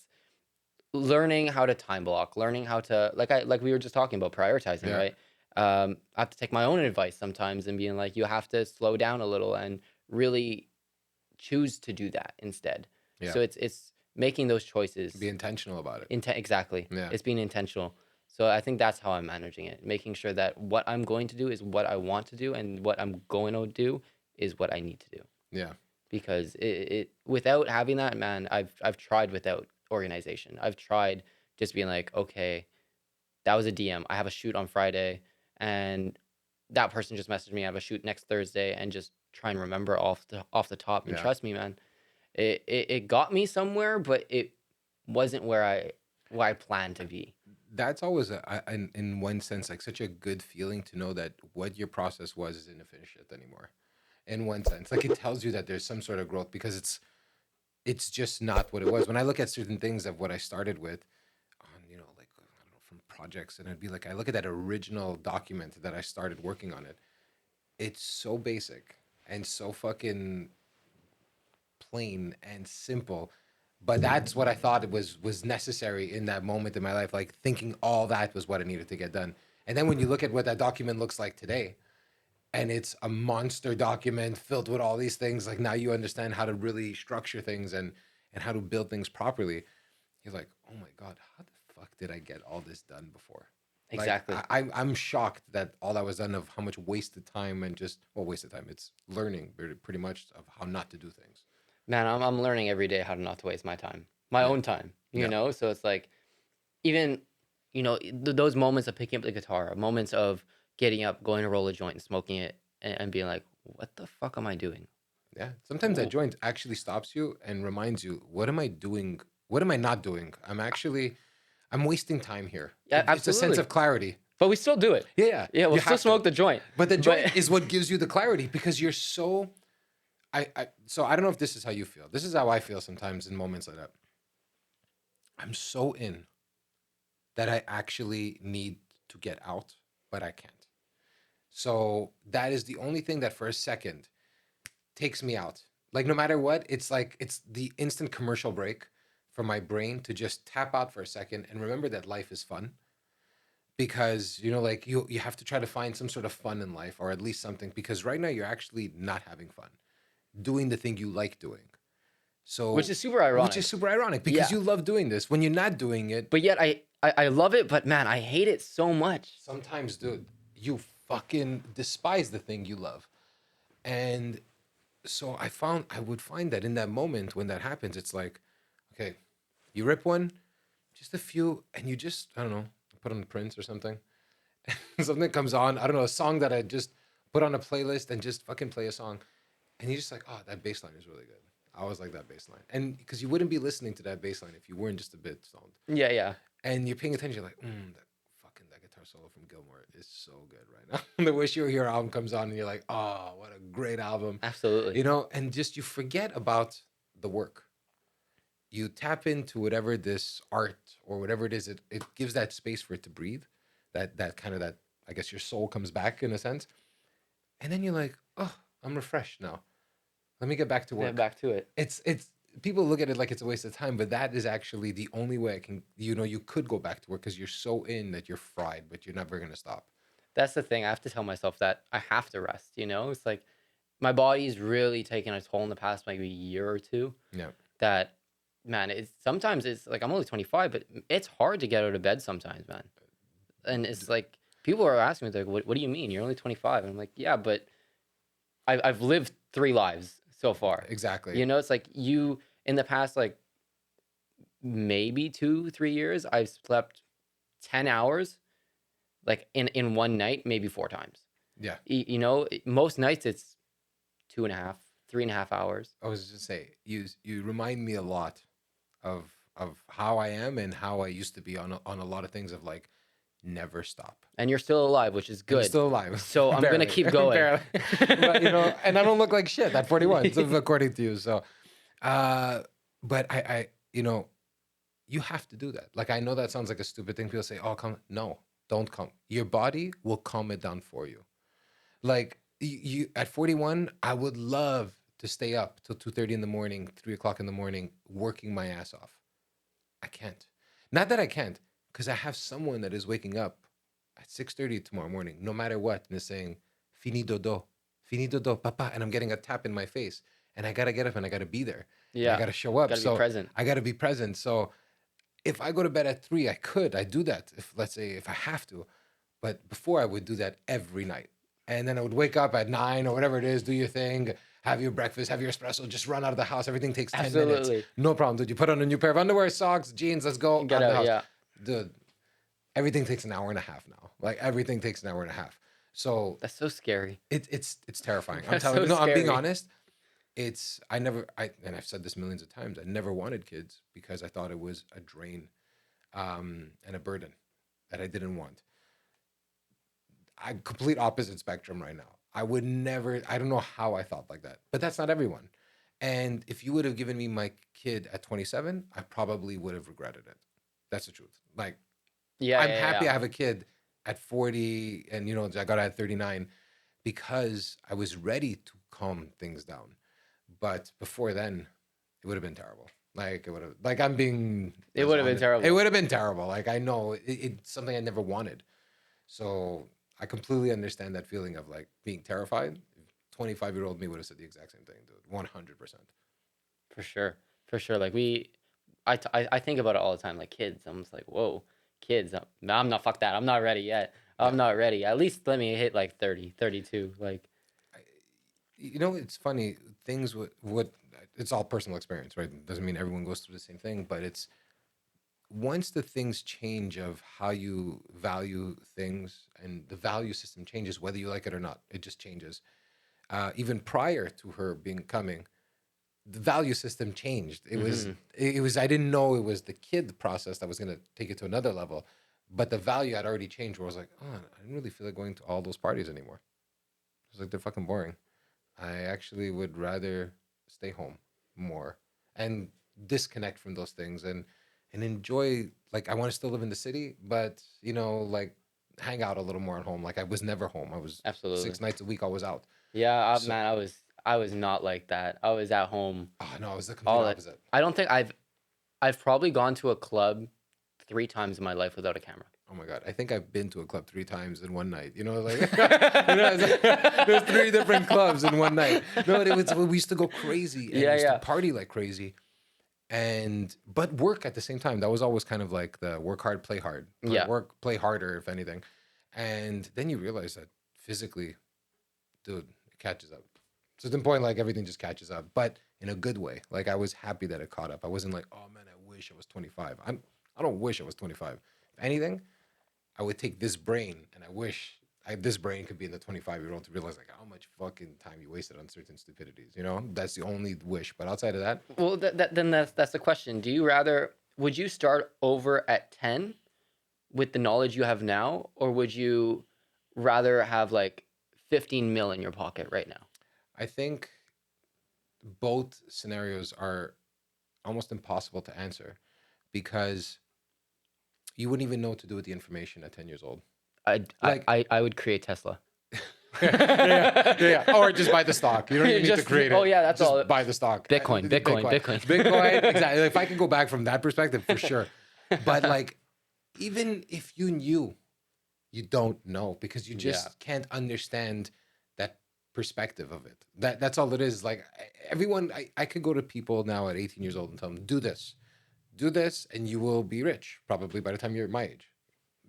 Speaker 2: learning how to time block, learning how to like we were just talking about prioritizing, right? I have to take my own advice sometimes and being like, you have to slow down a little and really choose to do that instead.
Speaker 1: Yeah.
Speaker 2: So it's making those choices.
Speaker 1: Be intentional about it.
Speaker 2: Exactly.
Speaker 1: Yeah.
Speaker 2: It's being intentional. So I think that's how I'm managing it, making sure that what I'm going to do is what I want to do, and what I'm going to do is what I need to do.
Speaker 1: Yeah.
Speaker 2: Because it without having that, man, I've tried without organization. I've tried just being like, okay, that was a DM. I have a shoot on Friday, and that person just messaged me. I have a shoot next Thursday, and just try and remember off the top. And
Speaker 1: Yeah.
Speaker 2: trust me, man, it got me somewhere, but it wasn't where I planned to be.
Speaker 1: That's always in one sense like such a good feeling to know that what your process was isn't finished yet anymore. In one sense, like it tells you that there's some sort of growth, because it's just not what it was. When I look at certain things of what I started with, on like I don't know, from projects, and it'd be like I look at that original document that I started working on it. It's so basic and so fucking plain and simple, but that's what I thought it was necessary in that moment in my life, like thinking all that was what I needed to get done. And then when you look at what that document looks like today, and it's a monster document filled with all these things, like now you understand how to really structure things and how to build things properly. You're like, oh my god, how the fuck did I get all this done before?
Speaker 2: Exactly.
Speaker 1: Like I'm shocked that all that was done, of how much wasted time, and just wasted time. It's learning pretty much of how not to do things.
Speaker 2: Man, I'm learning every day how to not to waste my time, my own time,
Speaker 1: Yeah.
Speaker 2: So it's like, even, those moments of picking up the guitar, moments of getting up, going to roll a joint and smoking it, and being like, what the fuck am I doing?
Speaker 1: Yeah. Sometimes that joint actually stops you and reminds you, what am I doing? What am I not doing? I'm wasting time here.
Speaker 2: Yeah,
Speaker 1: It's a sense
Speaker 2: absolutely.
Speaker 1: of clarity.
Speaker 2: But we still do it.
Speaker 1: Yeah.
Speaker 2: Yeah, we'll
Speaker 1: You
Speaker 2: still
Speaker 1: have to.
Speaker 2: smoke the joint.
Speaker 1: But the joint is what gives you the clarity, because you're so. So I don't know if this is how you feel. This is how I feel sometimes in moments like that. I'm so in that I actually need to get out, but I can't. So that is the only thing that for a second takes me out. Like no matter what, it's like it's the instant commercial break for my brain to just tap out for a second and remember that life is fun. Because like you have to try to find some sort of fun in life, or at least something, because right now you're actually not having fun doing the thing you like doing. So
Speaker 2: Which is super ironic.
Speaker 1: because you love doing this when you're not doing it.
Speaker 2: But yet I love it, but man, I hate it so much.
Speaker 1: Sometimes, dude, you fucking despise the thing you love. And so I would find that in that moment when that happens, it's like, okay, you rip one, just a few, and you just, I don't know, put on Prince or something. Something comes on, I don't know, a song that I just put on a playlist and just fucking play a song. And you're just like, oh, that bass line is really good. I always like that bass line. And because you wouldn't be listening to that bass line if you weren't just a bit stoned.
Speaker 2: Yeah, yeah.
Speaker 1: And you're paying attention, you're like, that guitar solo from Gilmore is so good right now. The Wish You Were Here album comes on and you're like, oh, what a great album.
Speaker 2: Absolutely.
Speaker 1: And just you forget about the work. You tap into whatever this art or whatever it is, it gives that space for it to breathe. That kind of that, I guess your soul comes back in a sense. And then you're like, oh, I'm refreshed now. Let me get back to work.
Speaker 2: Get back to it.
Speaker 1: It's people look at it like it's a waste of time, but that is actually the only way I can, you could go back to work, because you're so in that you're fried, but you're never going to stop.
Speaker 2: That's the thing. I have to tell myself that I have to rest, It's like my body's really taken a toll in the past maybe year or two.
Speaker 1: Yeah.
Speaker 2: That, man, sometimes it's like, I'm only 25, but it's hard to get out of bed sometimes, man. And it's like, people are asking me, like, what do you mean? You're only 25. And I'm like, yeah, but I've lived 3 lives so far.
Speaker 1: Exactly.
Speaker 2: It's like in the past, like maybe 2-3 years, I've slept 10 hours, like in one night, maybe 4 times.
Speaker 1: Yeah.
Speaker 2: Most nights it's 2.5, 3.5 hours.
Speaker 1: I was just say, you remind me a lot of how I am and how I used to be on a lot of things, of like, never stop.
Speaker 2: And you're still alive, which is good.
Speaker 1: I'm still alive.
Speaker 2: So I'm going to keep going.
Speaker 1: But, and I don't look like shit at 41, so according to you. So, but I you have to do that. Like, I know that sounds like a stupid thing. People say, oh, come. No, don't come. Your body will calm it down for you. Like, you at 41, I would love to stay up till 2:30 in the morning, 3 o'clock in the morning, working my ass off. I can't. Not that I can't, because I have someone that is waking up at at 6:30 tomorrow morning, no matter what, and it's saying, finito do, papa, and I'm getting a tap in my face, and I gotta get up and I gotta be there, and I
Speaker 2: Yeah.
Speaker 1: gotta show up.
Speaker 2: Gotta be
Speaker 1: So
Speaker 2: present.
Speaker 1: I gotta be present. So if I go to bed at 3, I do that. If let's say if I have to, but before I would do that every night, and then I would wake up at 9 or whatever it is, do your thing, have your breakfast, have your espresso, just run out of the house. Everything takes 10 minutes,
Speaker 2: Absolutely.
Speaker 1: no problem, dude. You put on a new pair of underwear, socks, jeans, let's go out
Speaker 2: Get
Speaker 1: of the
Speaker 2: out.
Speaker 1: house,
Speaker 2: Yeah.
Speaker 1: dude. Everything takes an hour and a half now. Like everything takes an hour and a half. So
Speaker 2: That's so scary.
Speaker 1: it's terrifying. I'm
Speaker 2: That's
Speaker 1: telling you.
Speaker 2: so
Speaker 1: No, I'm being
Speaker 2: scary.
Speaker 1: honest. And I've said this millions of times. I never wanted kids because I thought it was a drain, and a burden that I didn't want. I complete opposite spectrum right now. I would never. I don't know how I thought like that, but that's not everyone. And if you would have given me my kid at 27, I probably would have regretted it. That's the truth. Like
Speaker 2: Yeah.
Speaker 1: I'm
Speaker 2: Yeah.
Speaker 1: happy I
Speaker 2: Yeah.
Speaker 1: have a kid at 40, and I got it at 39 because I was ready to calm things down. But before then, it would have been terrible. Like it would have. Like I'm being.
Speaker 2: It
Speaker 1: as
Speaker 2: would have been
Speaker 1: honest- It
Speaker 2: terrible.
Speaker 1: would have been terrible. Like I know it's something I never wanted. So I completely understand that feeling of like being terrified. 25-year-old me would have said the exact same thing, dude. 100%.
Speaker 2: For sure. For sure. Like I think about it all the time. Like kids. I'm just like, whoa, kids. I'm not. Fuck that. I'm not ready yet.
Speaker 1: Yeah.
Speaker 2: I'm not ready. At least let me hit like 30, 32. Like.
Speaker 1: It's funny. Things what it's all personal experience, right? Doesn't mean everyone goes through the same thing, but it's once the things change of how you value things and the value system changes, whether you like it or not, it just changes. Even prior to her being coming, the value system changed. It was I didn't know it was the kid process that was going to take it to another level, but the value had already changed. Where I was like, oh, I didn't really feel like going to all those parties anymore. I was like, they're fucking boring. I actually would rather stay home more and disconnect from those things and enjoy. Like I want to still live in the city, but like hang out a little more at home. Like I was never home. I was
Speaker 2: Absolutely.
Speaker 1: 6 nights a week. I was out.
Speaker 2: Yeah,
Speaker 1: So-
Speaker 2: man. I was not like that. I was at home.
Speaker 1: Oh no, I was the complete
Speaker 2: All that.
Speaker 1: opposite.
Speaker 2: I don't think I've probably gone to a club 3 times in my life without a camera.
Speaker 1: Oh my god, I think I've been to a club 3 times in one night. Like there's 3 different clubs in one night. No, we used to go crazy and
Speaker 2: Yeah,
Speaker 1: we used
Speaker 2: yeah.
Speaker 1: to party like crazy, but work at the same time. That was always kind of like the work hard, play hard.
Speaker 2: Yeah.
Speaker 1: Work, play harder, if anything. And then you realize that physically, dude, it catches up. To the point, like everything just catches up, but in a good way. Like I was happy that it caught up. I wasn't like, oh man, I wish I was 25. I don't wish I was 25. If anything, I would take this brain and I wish this brain could be in the 25-year-old to realize like how much fucking time you wasted on certain stupidities. That's the only wish. But outside of that,
Speaker 2: Well, then that's the question. Would you start over at 10 with the knowledge you have now, or would you rather have like 15 mil in your pocket right now?
Speaker 1: I think both scenarios are almost impossible to answer because you wouldn't even know what to do with the information at 10 years old.
Speaker 2: I would create Tesla.
Speaker 1: Yeah. Or just buy the stock. You don't even need to create it.
Speaker 2: Oh yeah, that's
Speaker 1: just
Speaker 2: all.
Speaker 1: buy the stock.
Speaker 2: Bitcoin.
Speaker 1: Exactly. If I can go back from that perspective, for sure. But like, even if you knew, you don't know because you just can't understand that perspective of it. That's all it is. Like everyone, I could go to people now at 18 years old and tell them, do this, and you will be rich probably by the time you're my age.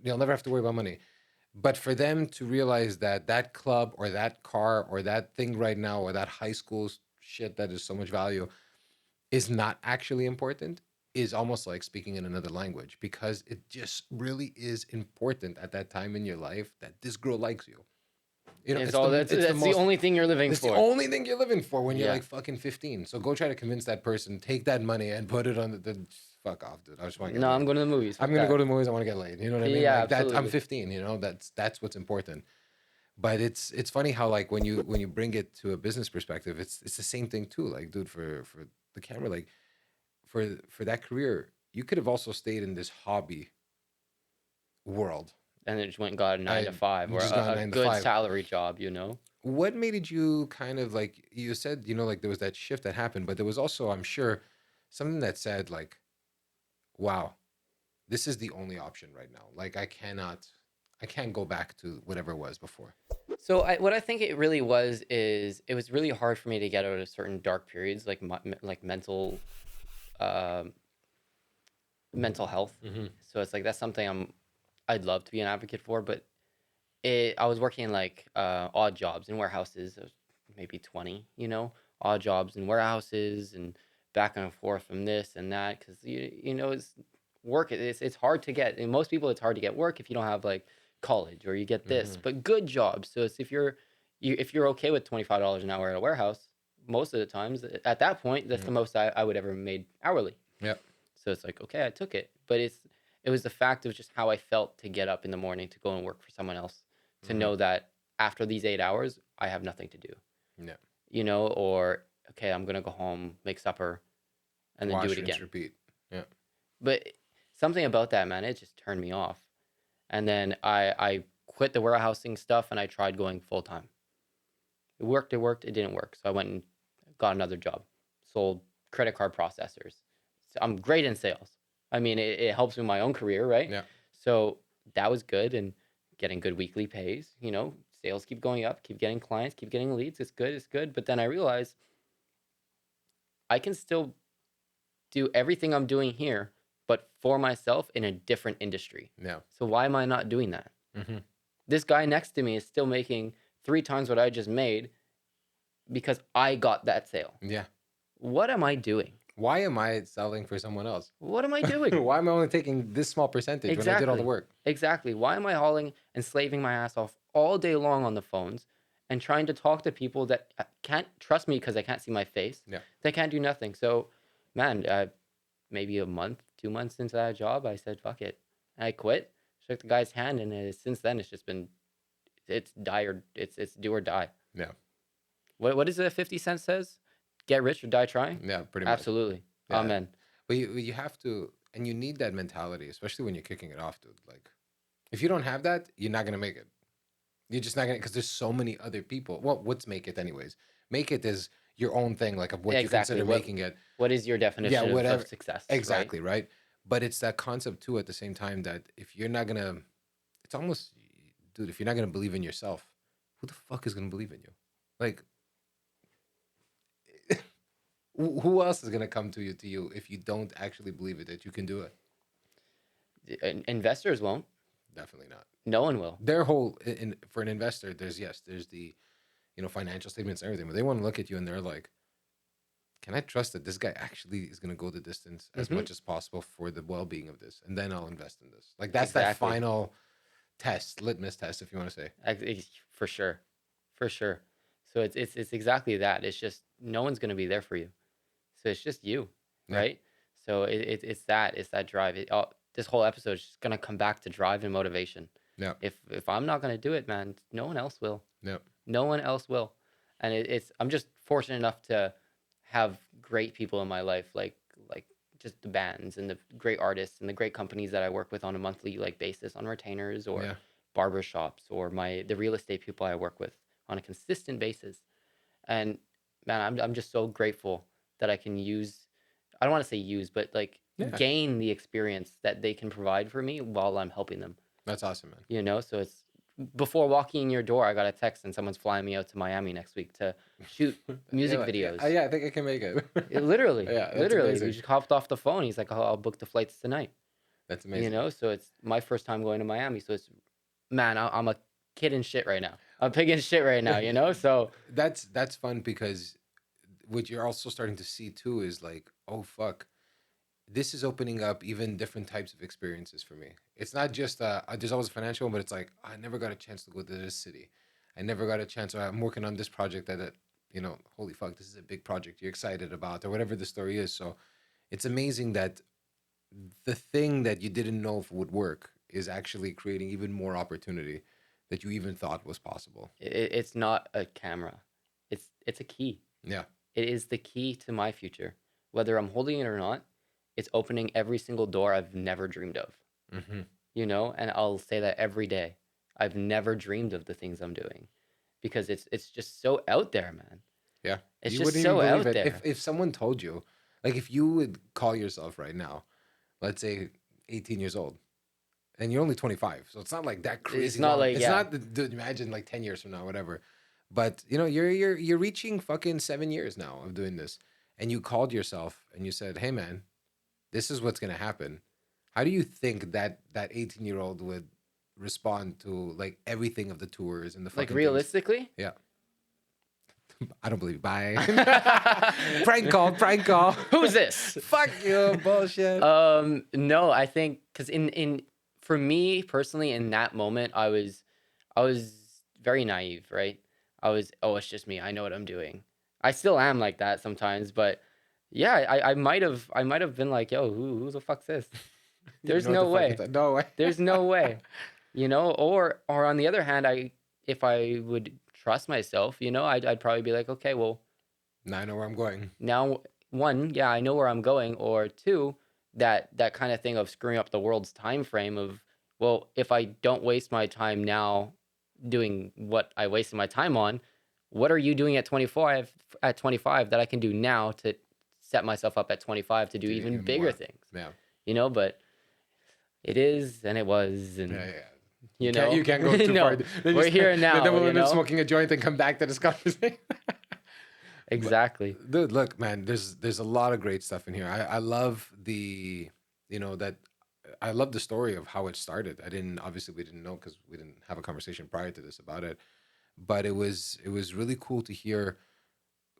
Speaker 1: You'll never have to worry about money. But for them to realize that club or that car or that thing right now or that high school shit that is so much value is not actually important is almost like speaking in another language because it just really is important at that time in your life that this girl likes you.
Speaker 2: That's the only thing you're living
Speaker 1: It's
Speaker 2: for.
Speaker 1: the only thing you're living for when you're
Speaker 2: Yeah.
Speaker 1: like fucking 15. So go try to convince that person, take that money and put it on the fuck off, dude. I just want to get
Speaker 2: No,
Speaker 1: laid.
Speaker 2: I'm going to the movies.
Speaker 1: I'm going to go to the movies. I want to get laid. You know what I mean?
Speaker 2: Yeah,
Speaker 1: Like I'm
Speaker 2: absolutely.
Speaker 1: 15, that's what's important. But it's funny how like when you bring it to a business perspective, it's the same thing too. Like, dude, for the camera, like for that career, you could have also stayed in this hobby world.
Speaker 2: And then just went and got a 9 to 5 or
Speaker 1: just got a
Speaker 2: a
Speaker 1: 9 to
Speaker 2: good
Speaker 1: 5.
Speaker 2: salary job,
Speaker 1: What made you kind of like you said, like there was that shift that happened, but there was also, I'm sure, something that said like, wow, this is the only option right now. Like I cannot I can't go back to whatever it was before.
Speaker 2: So what I think it really was is it was really hard for me to get out of certain dark periods, like like uh, mental health.
Speaker 1: Mm-hmm.
Speaker 2: So it's like that's something I'd love to be an advocate for, but I was working in like odd jobs in warehouses. I was maybe 20, odd jobs in warehouses and back and forth from this and that because it's work. It's hard to get. And most people, it's hard to get work if you don't have like college or you get this,
Speaker 1: Mm-hmm.
Speaker 2: but good jobs. So it's if you're okay with $25 an hour at a warehouse, most of the times at that point, that's the most I would ever made hourly.
Speaker 1: Yeah.
Speaker 2: So it's like, okay, I took it. But it was the fact of just how I felt to get up in the morning to go and work for someone else, to
Speaker 1: Mm-hmm.
Speaker 2: know that after these 8 hours, I have nothing to do,
Speaker 1: Yeah.
Speaker 2: or, okay, I'm going to go home, make supper, and then do
Speaker 1: Wash,
Speaker 2: it
Speaker 1: rinse,
Speaker 2: again.
Speaker 1: repeat. Yeah.
Speaker 2: But something about that, man, it just turned me off. And then I quit the warehousing stuff and I tried going full time. It worked, it didn't work. So I went and got another job, sold credit card processors. So I'm great in sales. I mean, it helps with my own career, right?
Speaker 1: Yeah.
Speaker 2: So that was good and getting good weekly pays. Sales keep going up, keep getting clients, keep getting leads. It's good, it's good. But then I realized I can still do everything I'm doing here, but for myself in a different industry.
Speaker 1: Yeah.
Speaker 2: So why am I not doing that?
Speaker 1: Mm-hmm.
Speaker 2: This guy next to me is still making 3 times what I just made because I got that sale.
Speaker 1: Yeah.
Speaker 2: What am I doing?
Speaker 1: Why am I selling for someone else?
Speaker 2: What am I doing?
Speaker 1: Why am I only taking this small percentage when I did all the work?
Speaker 2: Exactly. Why am I hauling and slaving my ass off all day long on the phones and trying to talk to people that can't trust me because they can't see my face?
Speaker 1: Yeah.
Speaker 2: They can't do nothing. So, man, maybe a month, 2 months into that job, I said, fuck it. And I quit, shook the guy's hand, and since then, it's just been, it's do or die.
Speaker 1: Yeah.
Speaker 2: What is it 50 Cent says? Get rich or die trying?
Speaker 1: Yeah, pretty much.
Speaker 2: Absolutely.
Speaker 1: Yeah.
Speaker 2: Amen.
Speaker 1: But you have to, and you need that mentality, especially when you're kicking it off, dude. Like, if you don't have that, you're not gonna make it. You're just not gonna, because there's so many other people. Well, what's make it anyways? Make it is your own thing, like of what you consider making it.
Speaker 2: What is your definition of success?
Speaker 1: Exactly, right? But it's that concept too at the same time that if you're not gonna, it's almost, dude, if you're not gonna believe in yourself, who the fuck is gonna believe in you? Like, who else is gonna come to you if you don't actually believe it that you can do it?
Speaker 2: Investors won't.
Speaker 1: Definitely not.
Speaker 2: No one will.
Speaker 1: Their whole for an investor, there's the financial statements and everything, but they want to look at you and they're like, can I trust that this guy actually is gonna go the distance as much as possible for the well-being of this, and then I'll invest in this. Like that's that final test, litmus test, if you want to say.
Speaker 2: For sure, for sure. So it's exactly that. It's just no one's gonna be there for you. So it's just you, right? So it's that drive. This whole episode is just gonna come back to drive and motivation.
Speaker 1: Yeah.
Speaker 2: If I'm not gonna do it, man, no one else will.
Speaker 1: Yeah.
Speaker 2: No one else will. And I'm just fortunate enough to have great people in my life, like just the bands and the great artists and the great companies that I work with on a monthly basis on retainers or barbershops or the real estate people I work with on a consistent basis. And man, I'm just so grateful that I can I don't want to say use, but gain the experience that they can provide for me while I'm helping them.
Speaker 1: That's awesome, man.
Speaker 2: So it's before walking in your door, I got a text and someone's flying me out to Miami next week to shoot music videos.
Speaker 1: Yeah, I think I can make it.
Speaker 2: Literally. Literally.
Speaker 1: Amazing.
Speaker 2: We just hopped off the phone. He's like, oh, I'll book the flights tonight.
Speaker 1: That's amazing.
Speaker 2: So it's my first time going to Miami. So it's, man, I'm a kid in shit right now. I'm pig in shit right now, So
Speaker 1: that's fun because what you're also starting to see too is like, oh fuck, this is opening up even different types of experiences for me. It's not just there's always a financial one, but it's like I never got a chance to go to this city. I never got a chance. Or I'm working on this project that holy fuck, this is a big project you're excited about, or whatever the story is. So it's amazing that the thing that you didn't know if would work is actually creating even more opportunity that you even thought was possible.
Speaker 2: It's not a camera. It's a key.
Speaker 1: Yeah.
Speaker 2: It is the key to my future. Whether I'm holding it or not, it's opening every single door I've never dreamed of.
Speaker 1: Mm-hmm.
Speaker 2: And I'll say that every day. I've never dreamed of the things I'm doing because it's just so out there, man.
Speaker 1: Yeah.
Speaker 2: It's
Speaker 1: you
Speaker 2: just so out there.
Speaker 1: If someone told you, like if you would call yourself right now, let's say 18 years old, and you're only 25, so it's not like that crazy.
Speaker 2: It's not
Speaker 1: long.
Speaker 2: like,
Speaker 1: It's
Speaker 2: yeah.
Speaker 1: not imagine like 10 years from now, whatever. But you know, you're reaching fucking 7 years now of doing this, and you called yourself and you said, "Hey, man, this is what's gonna happen." How do you think that 18-year-old would respond to like everything of the tours and the fucking
Speaker 2: Like
Speaker 1: things?
Speaker 2: realistically,
Speaker 1: Yeah. I don't believe you. Bye. Prank call.
Speaker 2: who's this?
Speaker 1: Fuck you, bullshit.
Speaker 2: No, I think because for me personally, in that moment, I was very naive, right? It's just me. I know what I'm doing. I still am like that sometimes, but yeah, I might have been like, yo, who the fuck's this? There's
Speaker 1: You know
Speaker 2: no
Speaker 1: what the
Speaker 2: way.
Speaker 1: fuck is that? No way.
Speaker 2: There's no way. Or on the other hand, if I would trust myself, I'd probably be like, okay, well,
Speaker 1: Now I know where I'm going.
Speaker 2: now, one, yeah, I know where I'm going, or two, that kind of thing of screwing up the world's time frame of, well, if I don't waste my time now doing what I wasted my time on, what are you doing at 25 that I can do now to set myself up at 25 to do even bigger
Speaker 1: more.
Speaker 2: things?
Speaker 1: Yeah.
Speaker 2: But it is and it was, and
Speaker 1: Yeah. You can't go too
Speaker 2: No,
Speaker 1: far.
Speaker 2: we're here now,
Speaker 1: Then we'll end up smoking a joint and come back to this conversation.
Speaker 2: Exactly.
Speaker 1: But, dude, look, man, there's a lot of great stuff in here. I love the, I love the story of how it started. Obviously we didn't know because we didn't have a conversation prior to this about it, but it was really cool to hear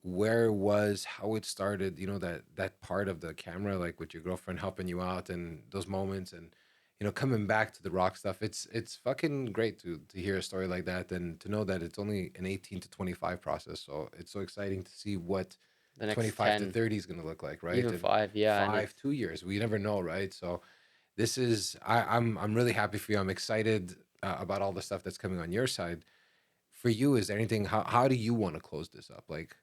Speaker 1: where it was, how it started, that part of the camera, like with your girlfriend helping you out and those moments, and coming back to the rock stuff. It's fucking great to hear a story like that, and to know that it's only an 18 to 25 process. So it's so exciting to see what
Speaker 2: The next
Speaker 1: 25 to
Speaker 2: 10,
Speaker 1: 30 is going to look like, right?
Speaker 2: even
Speaker 1: And
Speaker 2: 5, yeah.
Speaker 1: 2 years, we never know, right? So this is, I'm really happy for you. I'm excited about all the stuff that's coming on your side. For you, is there anything, how do you want to close this up? Like,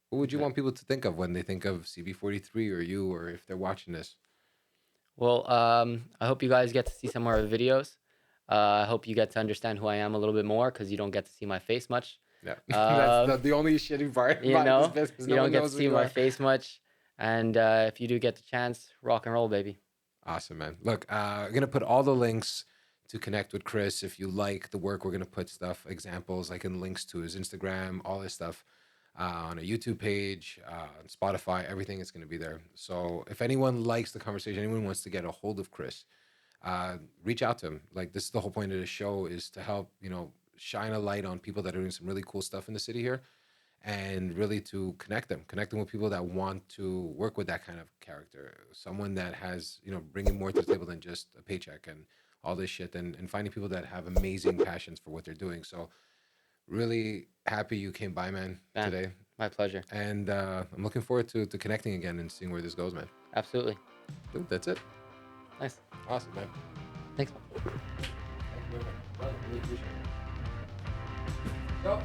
Speaker 1: what would you want people to think of when they think of CB43 or you, or if they're watching this?
Speaker 2: Well, I hope you guys get to see some more of the videos. I hope you get to understand who I am a little bit more, because you don't get to see my face much.
Speaker 1: Yeah, that's the only shitty part.
Speaker 2: You
Speaker 1: about this business.
Speaker 2: you
Speaker 1: No
Speaker 2: don't
Speaker 1: one
Speaker 2: get to
Speaker 1: knows who
Speaker 2: see
Speaker 1: you
Speaker 2: my
Speaker 1: are.
Speaker 2: face much. And if you do get the chance, rock and roll, baby.
Speaker 1: Awesome, man. Look, I'm going to put all the links to connect with Chris. If you like the work, we're going to put stuff, examples, like in links to his Instagram, all this stuff on a YouTube page, on Spotify, everything is going to be there. So if anyone likes the conversation, anyone wants to get a hold of Chris, reach out to him. Like, this is the whole point of the show, is to help, shine a light on people that are doing some really cool stuff in the city here, and really to connect them with people that want to work with that kind of character, someone that has, bringing more to the table than just a paycheck and all this shit, and finding people that have amazing passions for what they're doing. So really happy you came by, man, today.
Speaker 2: My pleasure.
Speaker 1: And I'm looking forward to connecting again and seeing where this goes, man.
Speaker 2: Absolutely.
Speaker 1: Dude, that's it.
Speaker 2: Nice.
Speaker 1: Awesome, man.
Speaker 2: Thanks.
Speaker 1: Thank you very much. Really appreciate it. Go.